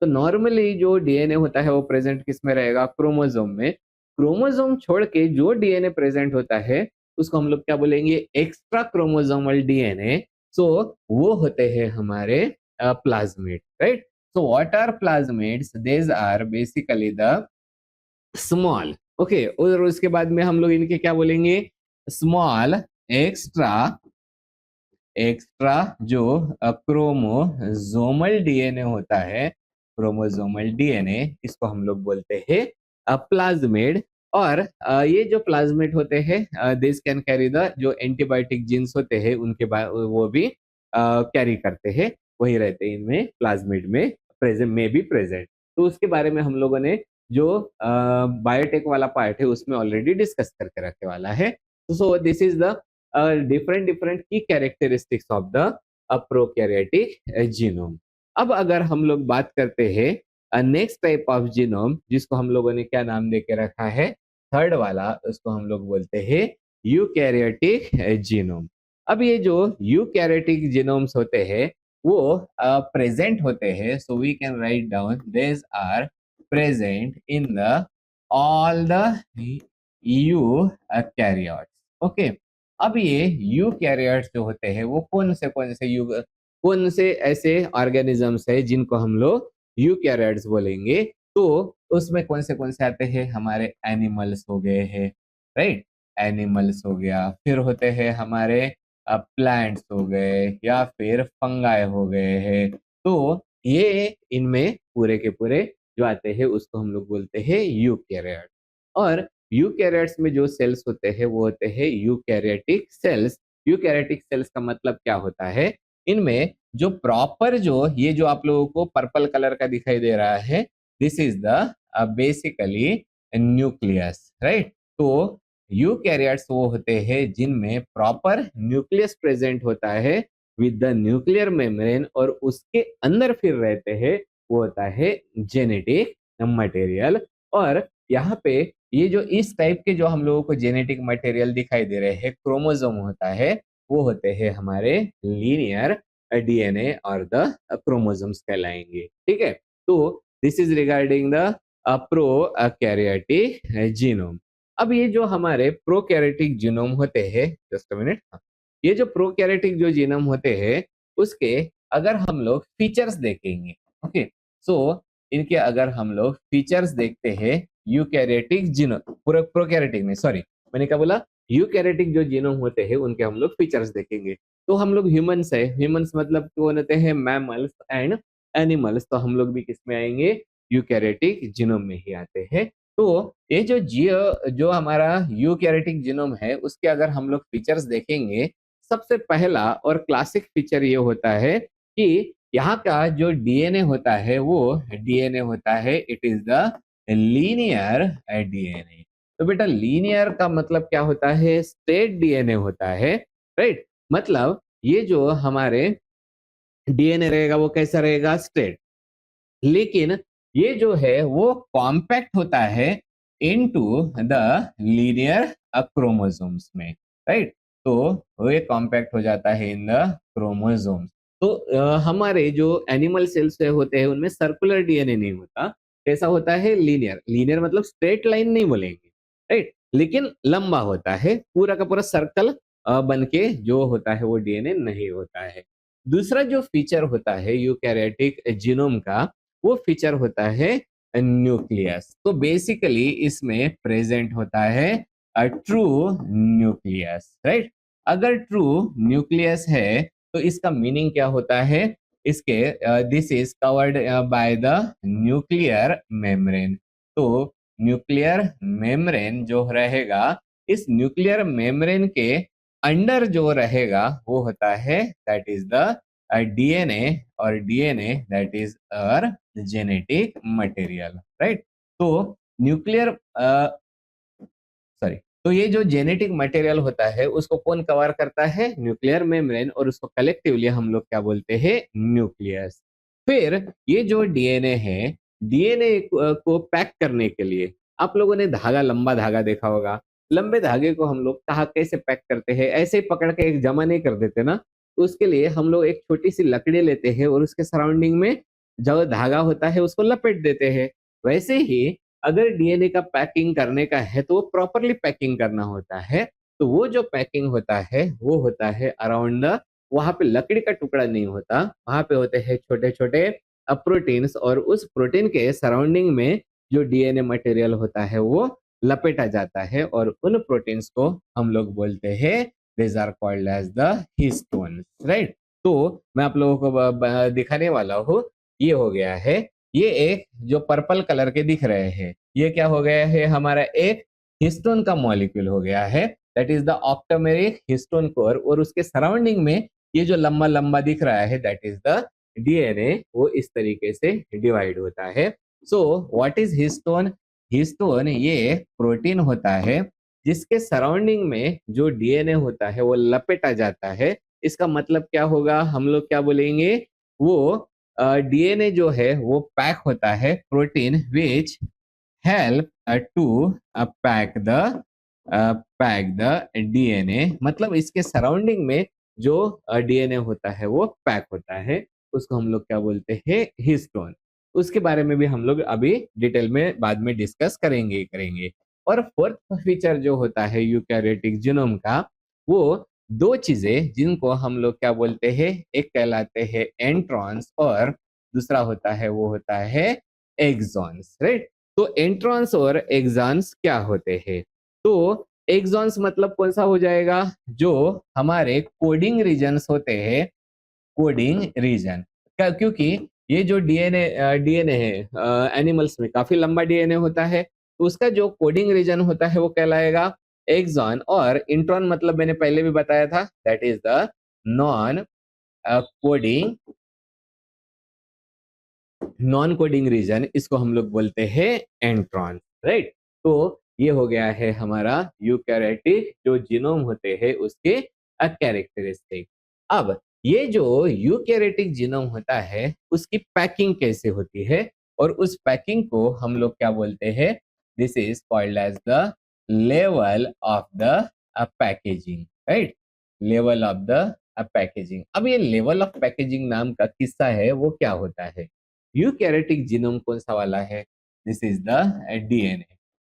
तो नॉर्मली जो डीएनए होता है वो प्रेजेंट किस में रहेगा, क्रोमोसोम में। क्रोमोसोम छोड़ के जो डीएनए प्रेजेंट होता है उसको हम लोग क्या बोलेंगे, एक्स्ट्रा क्रोमोसोमल डीएनए। सो वो होते हैं हमारे plasmid, right. So what are plasmids, these are basically the small, okay, और उसके बाद में हम लोग इनके क्या बोलेंगे, स्मॉल एक्स्ट्रा एक्स्ट्रा जो क्रोमोसोमल डीएनए होता है, क्रोमोसोमल डीएनए, इसको हम लोग बोलते हैं प्लाज्मिड। और ये जो प्लाज्मिड होते हैं दिस कैन कैरी द जो एंटीबायोटिक जीन्स होते हैं उनके वो भी कैरी करते हैं, वही रहते हैं इनमें प्लाज्मिड में, प्रेजेंट में भी प्रेजेंट। तो उसके बारे में हम लोगों ने जो बायोटेक वाला पार्ट है उसमें ऑलरेडी डिस्कस करके रखे वाला है। So this is the different key characteristics of the prokaryotic genome। अब अगर हम लोग बात करते हैं नेक्स्ट टाइप ऑफ जीनोम, जिसको हम लोगों ने क्या नाम देके रखा है, थर्ड वाला, उसको हम लोग बोलते हैं यूकैरियोटिक जीनोम। अब ये जो यूकैरियोटिक जीनोम्स होते हैं वो प्रेजेंट होते हैं, so we can write down these are present in the all the eukaryotes, okay. अब ये यूकैरियोट्स जो होते हैं वो कौन से ऐसे ऑर्गेनिजम्स है जिनको हम लोग यूकैरियोट्स बोलेंगे, तो उसमें कौन से आते हैं, हमारे एनिमल्स हो गए हैं, राइट, एनिमल्स हो गया, फिर होते हैं हमारे प्लांट्स हो गए, या फिर फंगाई हो गए हैं। तो ये इनमें पूरे के पूरे जो आते हैं उसको हम लोग बोलते हैं यूकैरियोट। और यूकैरियोट्स में जो सेल्स होते हैं वो होते हैं यूकैरियोटिक सेल्स। यूकैरियोटिक सेल्स का मतलब क्या होता है, इनमें जो प्रॉपर जो ये जो आप लोगों को पर्पल कलर का दिखाई दे रहा है, this is the basically nucleus, right. तो यूकैरियोट्स वो होते हैं जिनमें प्रॉपर न्यूक्लियस प्रेजेंट होता है विद द न्यूक्लियर मेम्ब्रेन, और उसके अंदर फिर रहते हैं वो होता है जेनेटिक मटेरियल। और यहाँ पे ये जो इस टाइप के जो हम लोगों को जेनेटिक मटेरियल दिखाई दे रहे हैं, क्रोमोसोम होता है, वो होते हैं हमारे लीनियर डीएनए और द क्रोमोसोम्स कहलाएंगे, ठीक है। तो this is regarding the prokaryotic genome. अब ये जो हमारे प्रोकैरियोटिक जीनोम होते हैं, जस्ट अ मिनट, ये जो प्रोकैरियोटिक जो जीनोम होते हैं उसके अगर हम लोग फीचर्स देखेंगे, ओके, सो इनके अगर हम लोग फीचर्स देखते हैं यूकैरियोटिक जीनोम, प्रोकैरियोटिक में, सॉरी मैंने क्या बोला, यूकैरियोटिक जो जीनोम होते हैं उनके हम लोग फीचर्स देखेंगे। तो हम लोग ह्यूमंस है, ह्यूमंस मतलब कौन होते हैं, मैमल्स एंड एनिमल्स, तो हम लोग भी किस में आएंगे, यूकैरियोटिक जीनोम में ही आते हैं। तो ये जो हमारा यूकैरियोटिक जीनोम है उसके अगर हम लोग फीचर्स देखेंगे, सबसे पहला और क्लासिक फीचर ये होता है कि यहाँ का जो डीएनए होता है वो डीएनए होता है, it is the linear DNA. तो बेटा लीनियर का मतलब क्या होता है, स्ट्रेट डीएनए होता है, राइट। मतलब ये जो हमारे डीएनए रहेगा वो कैसा रहेगा, स्ट्रेट। लेकिन ये जो है वो कॉम्पैक्ट होता है इनटू द लीनियर क्रोमोसोम्स में, राइट। तो वो ये कॉम्पैक्ट हो जाता है इन द क्रोमोसोम्स। तो हमारे जो एनिमल सेल्स होते हैं उनमें सर्कुलर डीएनए नहीं होता, कैसा होता है, लीनियर। लीनियर मतलब स्ट्रेट लाइन नहीं बोलेंगे, राइट, लेकिन लंबा होता है, पूरा का पूरा सर्कल बन के जो होता है वो डीएनए नहीं होता है। दूसरा जो फीचर होता है यूकैरियोटिक जीनोम का, वो फीचर होता है न्यूक्लियस। तो बेसिकली इसमें प्रेजेंट होता है ट्रू न्यूक्लियस, राइट। अगर ट्रू न्यूक्लियस है तो इसका मीनिंग क्या होता है, इसके this is covered by the nuclear membrane. तो न्यूक्लियर मेम्ब्रेन जो रहेगा, इस न्यूक्लियर मेम्ब्रेन के अंडर जो रहेगा वो होता है, दैट इज द डीएनए, और DNA that is our genetic material, right. तो न्यूक्लियर सॉरी तो ये जो जेनेटिक मटेरियल होता है उसको कौन कवर करता है? न्यूक्लियर मेम्ब्रेन, और उसको कलेक्टिवली हम लोग क्या बोलते हैं? न्यूक्लियस। फिर ये जो डीएनए है, डीएनए को पैक करने के लिए आप लोगों ने धागा, लंबा धागा देखा होगा। लंबे धागे को हम लोग कहाँ कैसे पैक करते हैं? ऐसे ही पकड़ के एक जमा नहीं कर देते ना। तो उसके लिए हम लोग एक छोटी सी लकड़ी लेते हैं और उसके सराउंडिंग में जो धागा होता है उसको लपेट देते हैं। वैसे ही अगर डीएनए का पैकिंग करने का है तो वो प्रॉपरली पैकिंग करना होता है। तो वो जो पैकिंग होता है वो होता है अराउंड द, वहां पे लकड़ी का टुकड़ा नहीं होता, वहां पे होते हैं छोटे छोटे प्रोटीन्स, और उस प्रोटीन के सराउंडिंग में जो डीएनए मटेरियल होता है वो लपेटा जाता है, और उन प्रोटीन्स को हम लोग बोलते हैं, this are called as the histones, right. तो मैं आप लोगों को दिखाने वाला हूँ। ये हो गया है, ये एक जो पर्पल कलर के दिख रहे हैं, ये क्या हो गया है? हमारा एक हिस्टोन का मॉलिक्यूल हो गया है, that is the octameric histone core, और उसके सराउंडिंग में ये जो लंबा लंबा दिख रहा है दैट इज द डीएनए। वो इस तरीके से डिवाइड होता है। So what is histone? Histone ये प्रोटीन होता है जिसके सराउंडिंग में जो डीएनए होता है वो लपेटा जाता है। इसका मतलब क्या होगा? हम लोग क्या बोलेंगे? वो डीएनए जो है वो पैक होता है, protein which help to pack the DNA, मतलब इसके सराउंडिंग में जो डीएनए होता है वो पैक होता है, उसको हम लोग क्या बोलते हैं? हिस्टोन। उसके बारे में भी हम लोग अभी डिटेल में बाद में डिस्कस करेंगे ही करेंगे। और फोर्थ फीचर जो होता है यूकैरियोटिक जीनोम का, वो दो चीजें जिनको हम लोग क्या बोलते हैं? एक कहलाते हैं एंट्रॉन्स, और दूसरा होता है वो होता है एक्सॉन्स, राइट। तो एंट्रॉन्स और एक्सॉन्स क्या होते हैं? तो एक्सॉन्स मतलब कौन सा हो जाएगा? जो हमारे कोडिंग रीजन्स होते हैं, कोडिंग रीजन का, क्योंकि ये जो डीएनए डीएनए है, एनिमल्स में काफी लंबा डीएनए होता है, तो उसका जो कोडिंग रीजन होता है वो कहलाएगा एक्सॉन। और इंट्रॉन मतलब मैंने पहले भी बताया था, that is the non coding, non coding region, इसको हम लोग बोलते हैं एंट्रॉन, राइट। तो ये हो गया है हमारा यूकैरियोटिक जो जीनोम होते हैं उसके कैरेक्टरिस्टिक। अब ये जो यूकैरियोटिक जीनोम होता है उसकी पैकिंग कैसे होती है, और उस पैकिंग को हम लोग क्या बोलते हैं? This is called as the level of the packaging, right. Level of the packaging. अब ये लेवल ऑफ पैकेजिंग नाम का किस्सा है वो क्या होता है? यूकैरियोटिक जीनोम कौन सा वाला है? This is the DNA.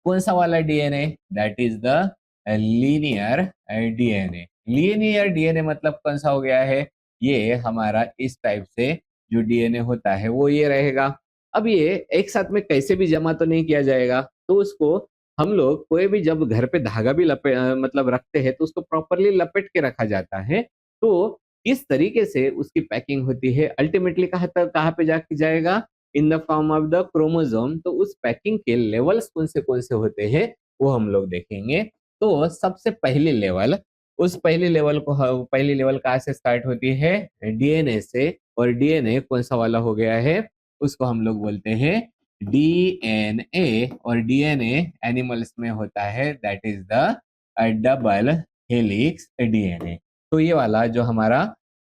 कौन सा वाला DNA? That is the linear DNA. Linear DNA मतलब कौन सा हो गया है? ये हमारा इस टाइप से जो डीएनए होता है वो ये रहेगा। अब ये एक साथ में कैसे भी जमा तो नहीं किया जाएगा, तो उसको हम लोग कोई भी जब घर पे धागा भी मतलब रखते हैं तो उसको प्रॉपरली लपेट के रखा जाता है। तो इस तरीके से उसकी पैकिंग होती है। अल्टीमेटली कहाँ तक, कहाँ पे जाके जाएगा? इन the form of the chromosome. तो उस पैकिंग के लेवल्स कौन से होते हैं वो हम लोग देखेंगे। तो सबसे पहली लेवल, उस पहली लेवल को पहली लेवल कहाँ से स्टार्ट होती है? डीएनए से। और डीएनए कौन सा वाला हो गया है? उसको हम लोग बोलते हैं डीएनए। और डीएनए एनिमल्स में होता है that is the double helix DNA. तो ये वाला जो हमारा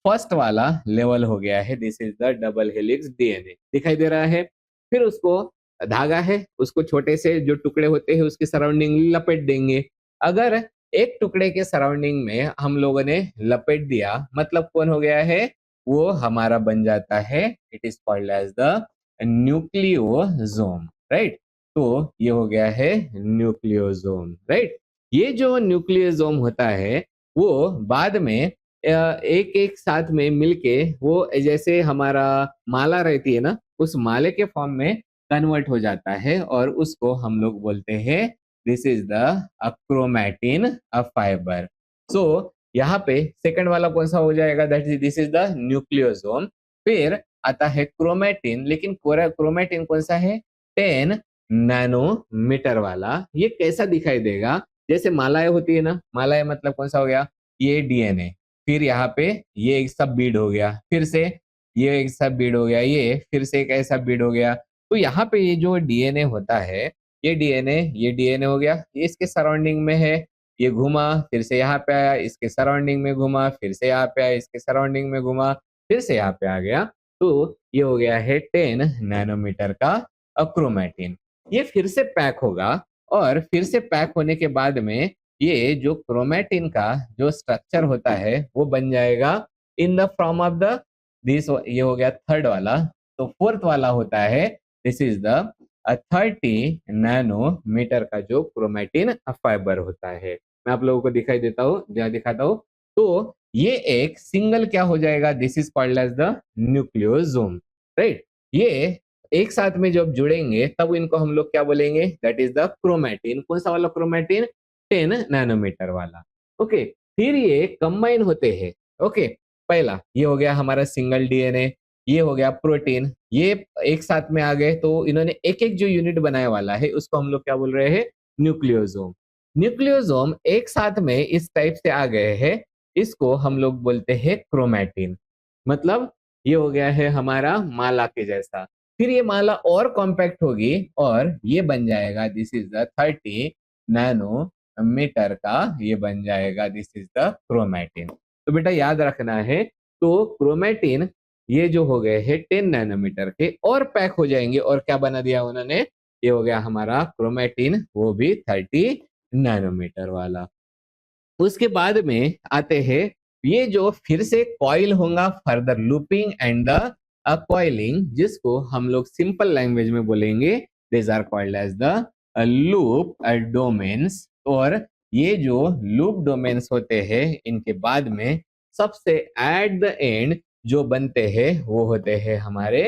फर्स्ट वाला लेवल हो गया है, this is the double helix DNA, दिखाई दे रहा है। फिर उसको धागा है, उसको छोटे से जो टुकड़े होते हैं उसके सराउंडिंग लपेट देंगे। अगर एक टुकड़े के सराउंडिंग में हम लोगों ने लपेट दिया, मतलब कौन हो गया है? वो हमारा बन जाता है, it is called as the nucleosome, right. तो ये हो गया है न्यूक्लियोसोम, राइट। ये जो न्यूक्लियोसोम होता है वो बाद में एक एक साथ में मिलके वो जैसे हमारा माला रहती है ना, उस माले के फॉर्म में कन्वर्ट हो जाता है, और उसको हम लोग बोलते हैं this is the chromatin fibre. सो यहाँ पे सेकंड वाला कौन सा हो जाएगा? That is this is the nucleosome. फिर आता है क्रोमैटिन, लेकिन क्रोमैटिन कौन सा है? 10 नैनोमीटर वाला। ये कैसा दिखाई देगा? जैसे मालाएं होती है ना, मालाएं मतलब कौन सा हो गया? ये डीएनए, फिर यहाँ पे ये एक सब बीड हो गया, फिर से ये एक सब बीड हो गया, ये फिर से एक ऐसा बीड हो गया। तो यहाँ पे ये जो डीएनए होता है, ये डीएनए हो गया, ये इसके सराउंडिंग में है, ये घूमा, फिर से यहाँ पे आया, इसके सराउंडिंग में घूमा, फिर से यहाँ पे आया, इसके सराउंडिंग में घूमा, फिर से यहाँ पे आ गया। तो ये हो गया है 10 नैनोमीटर का क्रोमैटिन। ये फिर से पैक होगा और फिर से पैक होने के बाद में ये जो क्रोमैटिन का जो स्ट्रक्चर होता है वो बन जाएगा इन the form of the this. ये हो गया थर्ड वाला। तो फोर्थ वाला होता है दिस इज द 30 नैनोमीटर का जो क्रोमैटिन फाइबर होता है। मैं आप लोगों को दिखाई देता हूँ, दिखाता हूँ। तो ये एक सिंगल क्या हो जाएगा, this is called as the nucleosome, right. ये एक साथ में जब जुड़ेंगे तब इनको हम लोग क्या बोलेंगे, दैट इज द क्रोमैटिन। कौन सा वाला क्रोमैटिन, 10 नैनोमीटर वाला। ओके, फिर ये कंबाइन होते हैं। ओके, पहला ये हो गया हमारा सिंगल डीएनए, ये हो गया प्रोटीन, ये एक साथ में आ गए तो इन्होंने एक एक जो यूनिट बनाने वाला है उसको हम लोग क्या बोल रहे हैं, न्यूक्लियोसोम। न्यूक्लियोसोम एक साथ में इस टाइप से आ गए हैं, इसको हम लोग बोलते हैं क्रोमैटिन। मतलब ये हो गया है हमारा माला के जैसा। फिर ये माला और कॉम्पैक्ट होगी और ये बन जाएगा दिस इज द 30 नैनोमीटर का, ये बन जाएगा दिस इज द क्रोमैटिन। तो बेटा याद रखना है, तो क्रोमैटिन ये जो हो गए हैं 10 नैनोमीटर के और पैक हो जाएंगे और क्या बना दिया उन्होंने, ये हो गया हमारा क्रोमैटिन, वो भी 30 नैनोमीटर वाला। उसके बाद में आते हैं ये जो फिर से कॉइल होगा, further looping and the coiling, जिसको हम लोग सिंपल लैंग्वेज में बोलेंगे this are called as the loop domains. और ये जो लूप डोमेन्स होते हैं इनके बाद में सबसे एट द एंड जो बनते हैं वो होते हैं हमारे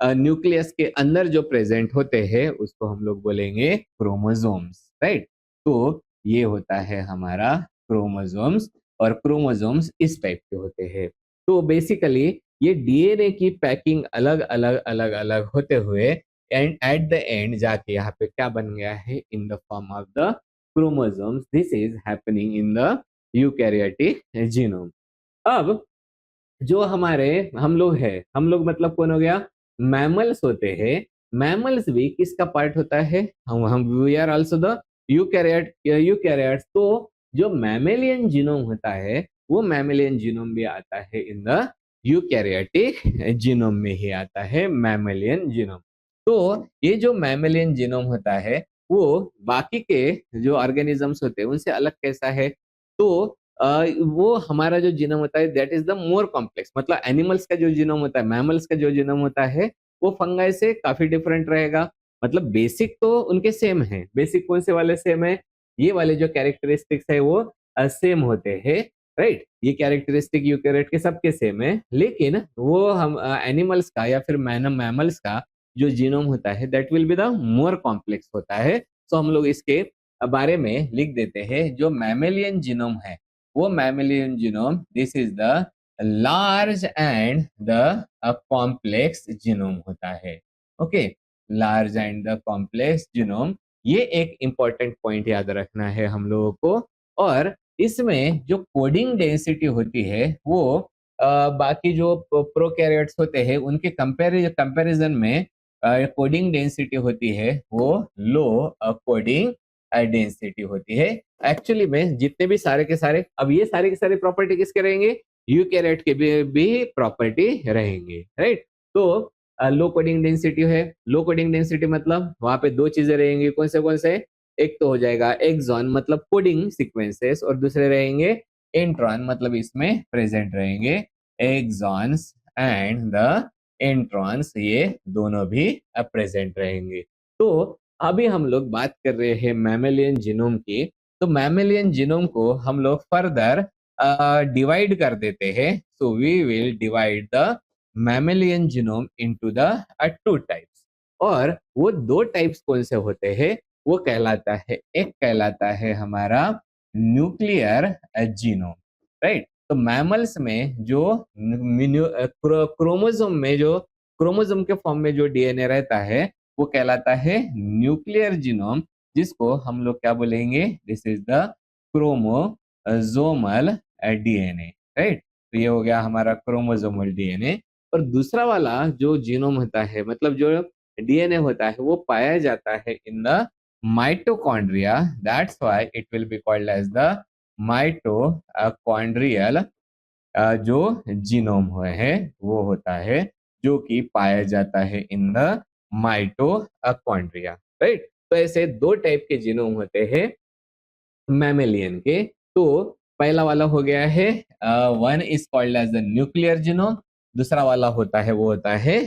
न्यूक्लियस के अंदर जो प्रेजेंट होते हैं उसको हम लोग बोलेंगे क्रोमोसोम्स, राइट। तो ये होता है हमारा क्रोमोसोम्स, और क्रोमोसोम्स इस टाइप के होते हैं। तो बेसिकली ये डीएनए की पैकिंग अलग अलग अलग अलग होते हुए एंड एट द एंड जाके यहाँ पे क्या बन गया है, in the form of the chromosomes. This is happening in the eukaryotic genome. अब जो हमारे हम लोग है, हम लोग मतलब कौन हो गया, मैमल्स होते हैं। मैमल्स भी किसका पार्ट होता है, हम we are also the eukaryotes. तो जो मैमेलियन जीनोम होता है वो मैमेलियन जीनोम भी आता है इन द यूकैरियोटिक जीनोम में ही आता है मैमेलियन जीनोम। तो ये जो मैमेलियन जीनोम होता है वो बाकी के जो ऑर्गेनिजम्स होते हैं उनसे अलग कैसा है, तो वो हमारा जो जीनोम होता है that is the more complex. मतलब एनिमल्स का जो जीनोम होता है, मैमल्स का जो जीनोम होता है वो फंगाई से काफी डिफरेंट रहेगा। मतलब बेसिक तो उनके सेम है। बेसिक कौन से वाले सेम है, ये वाले जो कैरेक्टरिस्टिक्स है वो सेम होते हैं, राइट। ये कैरेक्टरिस्टिक यूकैरियोट के सबके सेम है, लेकिन वो हम एनिमल्स का या फिर मैमल्स का जो जीनोम होता है that will be the more complex होता है। तो हम लोग इसके बारे में लिख देते हैं, जो मैमेलियन जीनोम है वो mammalian genome this is the large and the complex genome होता है। Okay, large and the complex genome, ये एक इंपॉर्टेंट पॉइंट याद रखना है हम लोगों को। और इसमें जो कोडिंग डेंसिटी होती है वो बाकी जो प्रोकैरियोट्स होते हैं उनके कंपैरिजन में कोडिंग डेंसिटी होती है वो लो कोडिंग डेंसिटी होती है। एक्चुअली में जितने भी सारे के सारे, अब ये सारे के सारे प्रॉपर्टी किसके रहेंगे, यूकैरियोट के भी प्रॉपर्टी रहेंगे, राइट। तो लो कोडिंग डेंसिटी है। लो कोडिंग डेंसिटी मतलब वहां पे दो चीजें रहेंगी, कौन से, एक तो हो जाएगा एक्सॉन मतलब कोडिंग सीक्वेंसेस, और दूसरे रहेंगे इंट्रॉन मतलब इसमें प्रेजेंट रहेंगे एक्सॉन्स एंड द इंट्रॉन्स, ये दोनों भी प्रेजेंट रहेंगे। तो अभी हम लोग बात कर रहे हैं मैमेलियन जीनोम की। तो मैमेलियन जीनोम को हम लोग फर्दर डिवाइड कर देते हैं। So we will divide the mammalian genome into the two types. और वो दो टाइप्स कौन से होते हैं, वो कहलाता है, एक कहलाता है हमारा न्यूक्लियर जीनोम, राइट। तो मैमल्स में जो क्रोमोसोम में जो क्रोमोसोम के फॉर्म में जो डीएनए रहता है वो कहलाता है न्यूक्लियर जीनोम, जिसको हम लोग क्या बोलेंगे, this is the chromosomal DNA, right. तो ये हो गया हमारा क्रोमोसोमल डीएनए। और दूसरा वाला जो जीनोम होता है, मतलब जो डीएनए होता है वो पाया जाता है in the mitochondria. That's why it will be called as the mitochondrial जो जीनोम है वो होता है जो कि पाया जाता है इन द माइटोकॉन्ड्रिया, राइट। तो ऐसे दो टाइप के जीनोम होते हैं मैमेलियन के। तो पहला वाला हो गया है one is called as the nuclear genome, दूसरा वाला होता है वो होता है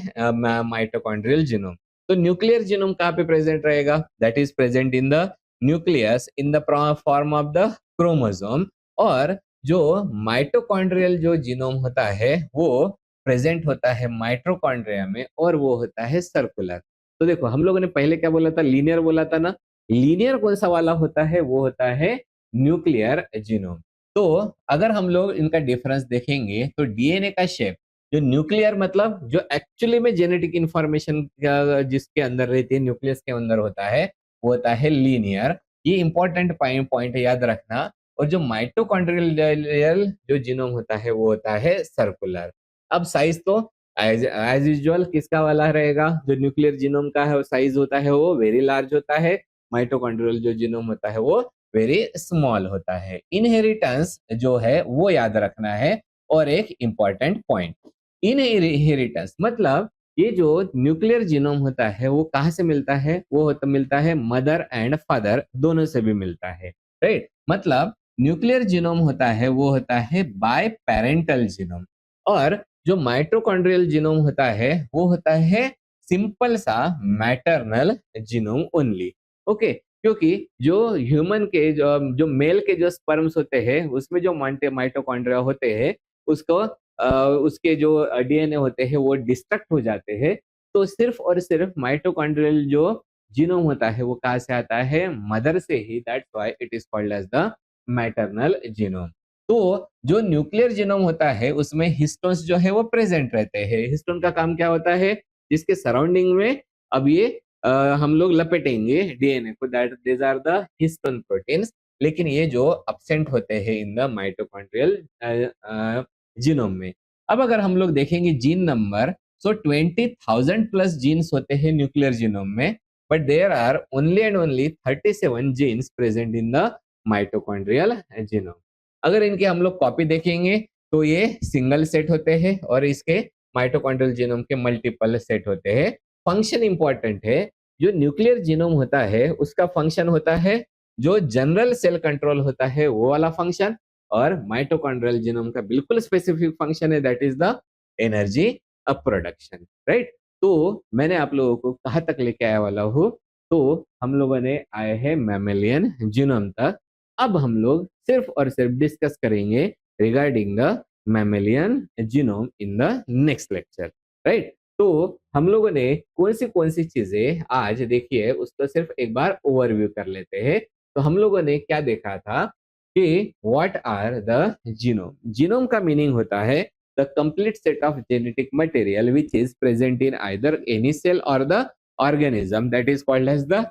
माइटोकॉन्ड्रियल जीनोम। तो न्यूक्लियर जीनोम कहाँ पे प्रेजेंट रहेगा? That is present in the nucleus in the form of the chromosome. और जो माइटोकॉन्ड्रियल जो जीनोम होता है वो प्रेजेंट होता है माइटोकॉन्ड्रिया में और वो होता है सर्कुलर। तो देखो हम लोगों ने पहले क्या बोला था, लीनियर बोला था ना। लीनियर कौन सा वाला होता है? वो होता है न्यूक्लियर जीनोम। तो अगर हम लोग इनका डिफरेंस देखेंगे तो डीएनए का शेप जो न्यूक्लियर मतलब जो एक्चुअली में जेनेटिक इंफॉर्मेशन जिसके अंदर रहती है न्यूक्लियस के अंदर होता है वो होता है लीनियर। ये इंपॉर्टेंट पॉइंट याद रखना। और जो माइटोकॉन्ड्रियल जो जीनोम होता है वो होता है सर्कुलर। अब साइज तो एज यूजुअल किसका वाला रहेगा? जो न्यूक्लियर जीनोम का है साइज होता है वो वेरी लार्ज होता है, माइटोकॉन्ड्रियल जो जीनोम होता है वो वेरी स्मॉल होता है। इनहेरिटेंस जो है वो याद रखना है। और एक इंपॉर्टेंट पॉइंट, इनहेरिटेंस मतलब ये जो न्यूक्लियर जीनोम होता है वो कहाँ से मिलता है? वो मिलता है मदर एंड फादर दोनों से भी मिलता है, राइट। मतलब न्यूक्लियर जीनोम होता है वो होता है बाय पेरेंटल जीनोम। और जो माइटोकॉन्ड्रियल जीनोम होता है वो होता है सिंपल सा मैटरनल जीनोम ओनली। ओके, क्योंकि जो ह्यूमन के जो मेल के जो स्पर्म्स होते हैं उसमें जो माइटोकॉन्ड्रिया होते हैं उसको उसके जो डीएनए होते हैं वो डिस्ट्रक्ट हो जाते हैं। तो सिर्फ और सिर्फ माइटोकॉन्ड्रियल जो जीनोम होता है वो कहाँ से आता है? मदर से ही। That's why it is called as the maternal genome. तो जो न्यूक्लियर जीनोम होता है उसमें हिस्टोन्स जो है वो प्रेजेंट रहते हैं। हिस्टोन का काम क्या होता है? जिसके सराउंडिंग में अब ये हम लोग लपेटेंगे डीएनए को, that these are the histone proteins. लेकिन ये जो अब्सेंट होते हैं इन द माइटोकॉन्ड्रियल जीनोम में। अब अगर हम लोग देखेंगे gene number, so 20,000 plus genes होते हैं न्यूक्लियर जीनोम में, but there are only and only 37 genes present in the mitochondrial genome. अगर इनके हम लोग कॉपी देखेंगे तो ये सिंगल सेट होते हैं और इसके माइटोकॉन्ड्रियल जीनोम के मल्टीपल सेट होते हैं। फंक्शन इंपॉर्टेंट है। जो न्यूक्लियर जीनोम होता है उसका फंक्शन होता है जो जनरल सेल कंट्रोल होता है वो वाला फंक्शन। और माइटोकॉन्ड्रियल जीनोम का बिल्कुल स्पेसिफिक फंक्शन है, that is the energy production, right. तो मैंने आप लोगों को कहाँ तक लेके आया वाला हूँ? तो हम लोगों ने आए हैं मैमेलियन जीनोम तक। अब हम लोग सिर्फ और सिर्फ डिस्कस करेंगे regarding the mammalian genome in the next lecture, right. तो हम लोगों ने कौन सी चीजें आज देखी है उसको सिर्फ एक बार ओवरव्यू कर लेते हैं। तो हम लोगों ने क्या देखा था कि what are the genome. Genome का मीनिंग होता है the complete set of genetic material which is present in either any cell और the organism, that is called as the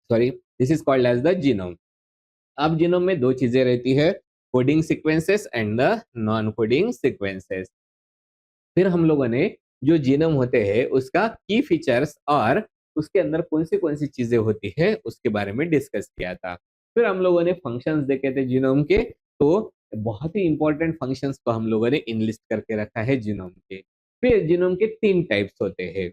sorry, this is called as the genome. अब genome में दो चीजें रहती है, coding sequences and the non coding sequences. फिर हम लोगों ने जो जीनोम होते हैं उसका की फीचर्स और उसके अंदर कौन सी चीजें होती है उसके बारे में डिस्कस किया था। फिर हम लोगों ने फंक्शंस देखे थे जीनोम के। तो बहुत ही इंपॉर्टेंट फंक्शंस को हम लोगों ने इनलिस्ट करके रखा है जीनोम के। फिर जीनोम के तीन टाइप्स होते हैं।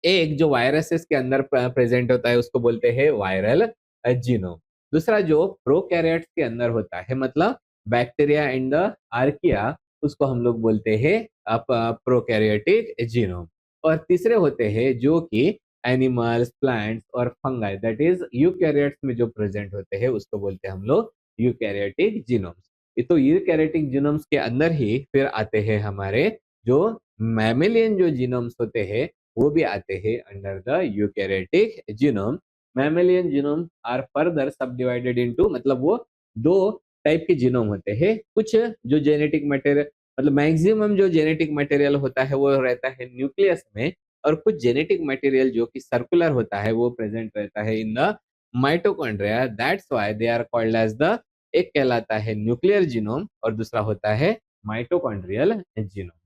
एक जो वायरसेस के अंदर प्रेजेंट होता है उसको बोलते हैं वायरल जीनोम। दूसरा जो प्रोकैरियोट्स के अंदर होता है मतलब बैक्टीरिया एंड द आर्किया, उसको हम लोग बोलते हैं प्रोकैरियोटिक जीनोम। और तीसरे होते हैं जो कि एनिमल्स, प्लांट्स और फंगाई, दैट इज यूकैरियोट्स में जो प्रेजेंट होते हैं उसको बोलते हैं हम लोग यूकैरियोटिक जीनोम्स। तो यूकैरियोटिक जीनोम्स के अंदर ही फिर आते हैं हमारे जो मैमेलियन जो जीनोम्स होते हैं वो भी आते हैं under the eukaryotic genome. Mammalian genome are further sub divided into, मतलब वो दो टाइप के जीनोम होते हैं। कुछ जो जेनेटिक मटेरियल मतलब मैक्सिमम जो जेनेटिक मटेरियल होता है वो रहता है न्यूक्लियस में, और कुछ जेनेटिक मटेरियल जो कि सर्कुलर होता है वो प्रेजेंट रहता है in the mitochondria. That's why they are called as the, एक कहलाता है न्यूक्लियर जीनोम और दूसरा होता है माइटोकॉन्ड्रियल जीनोम।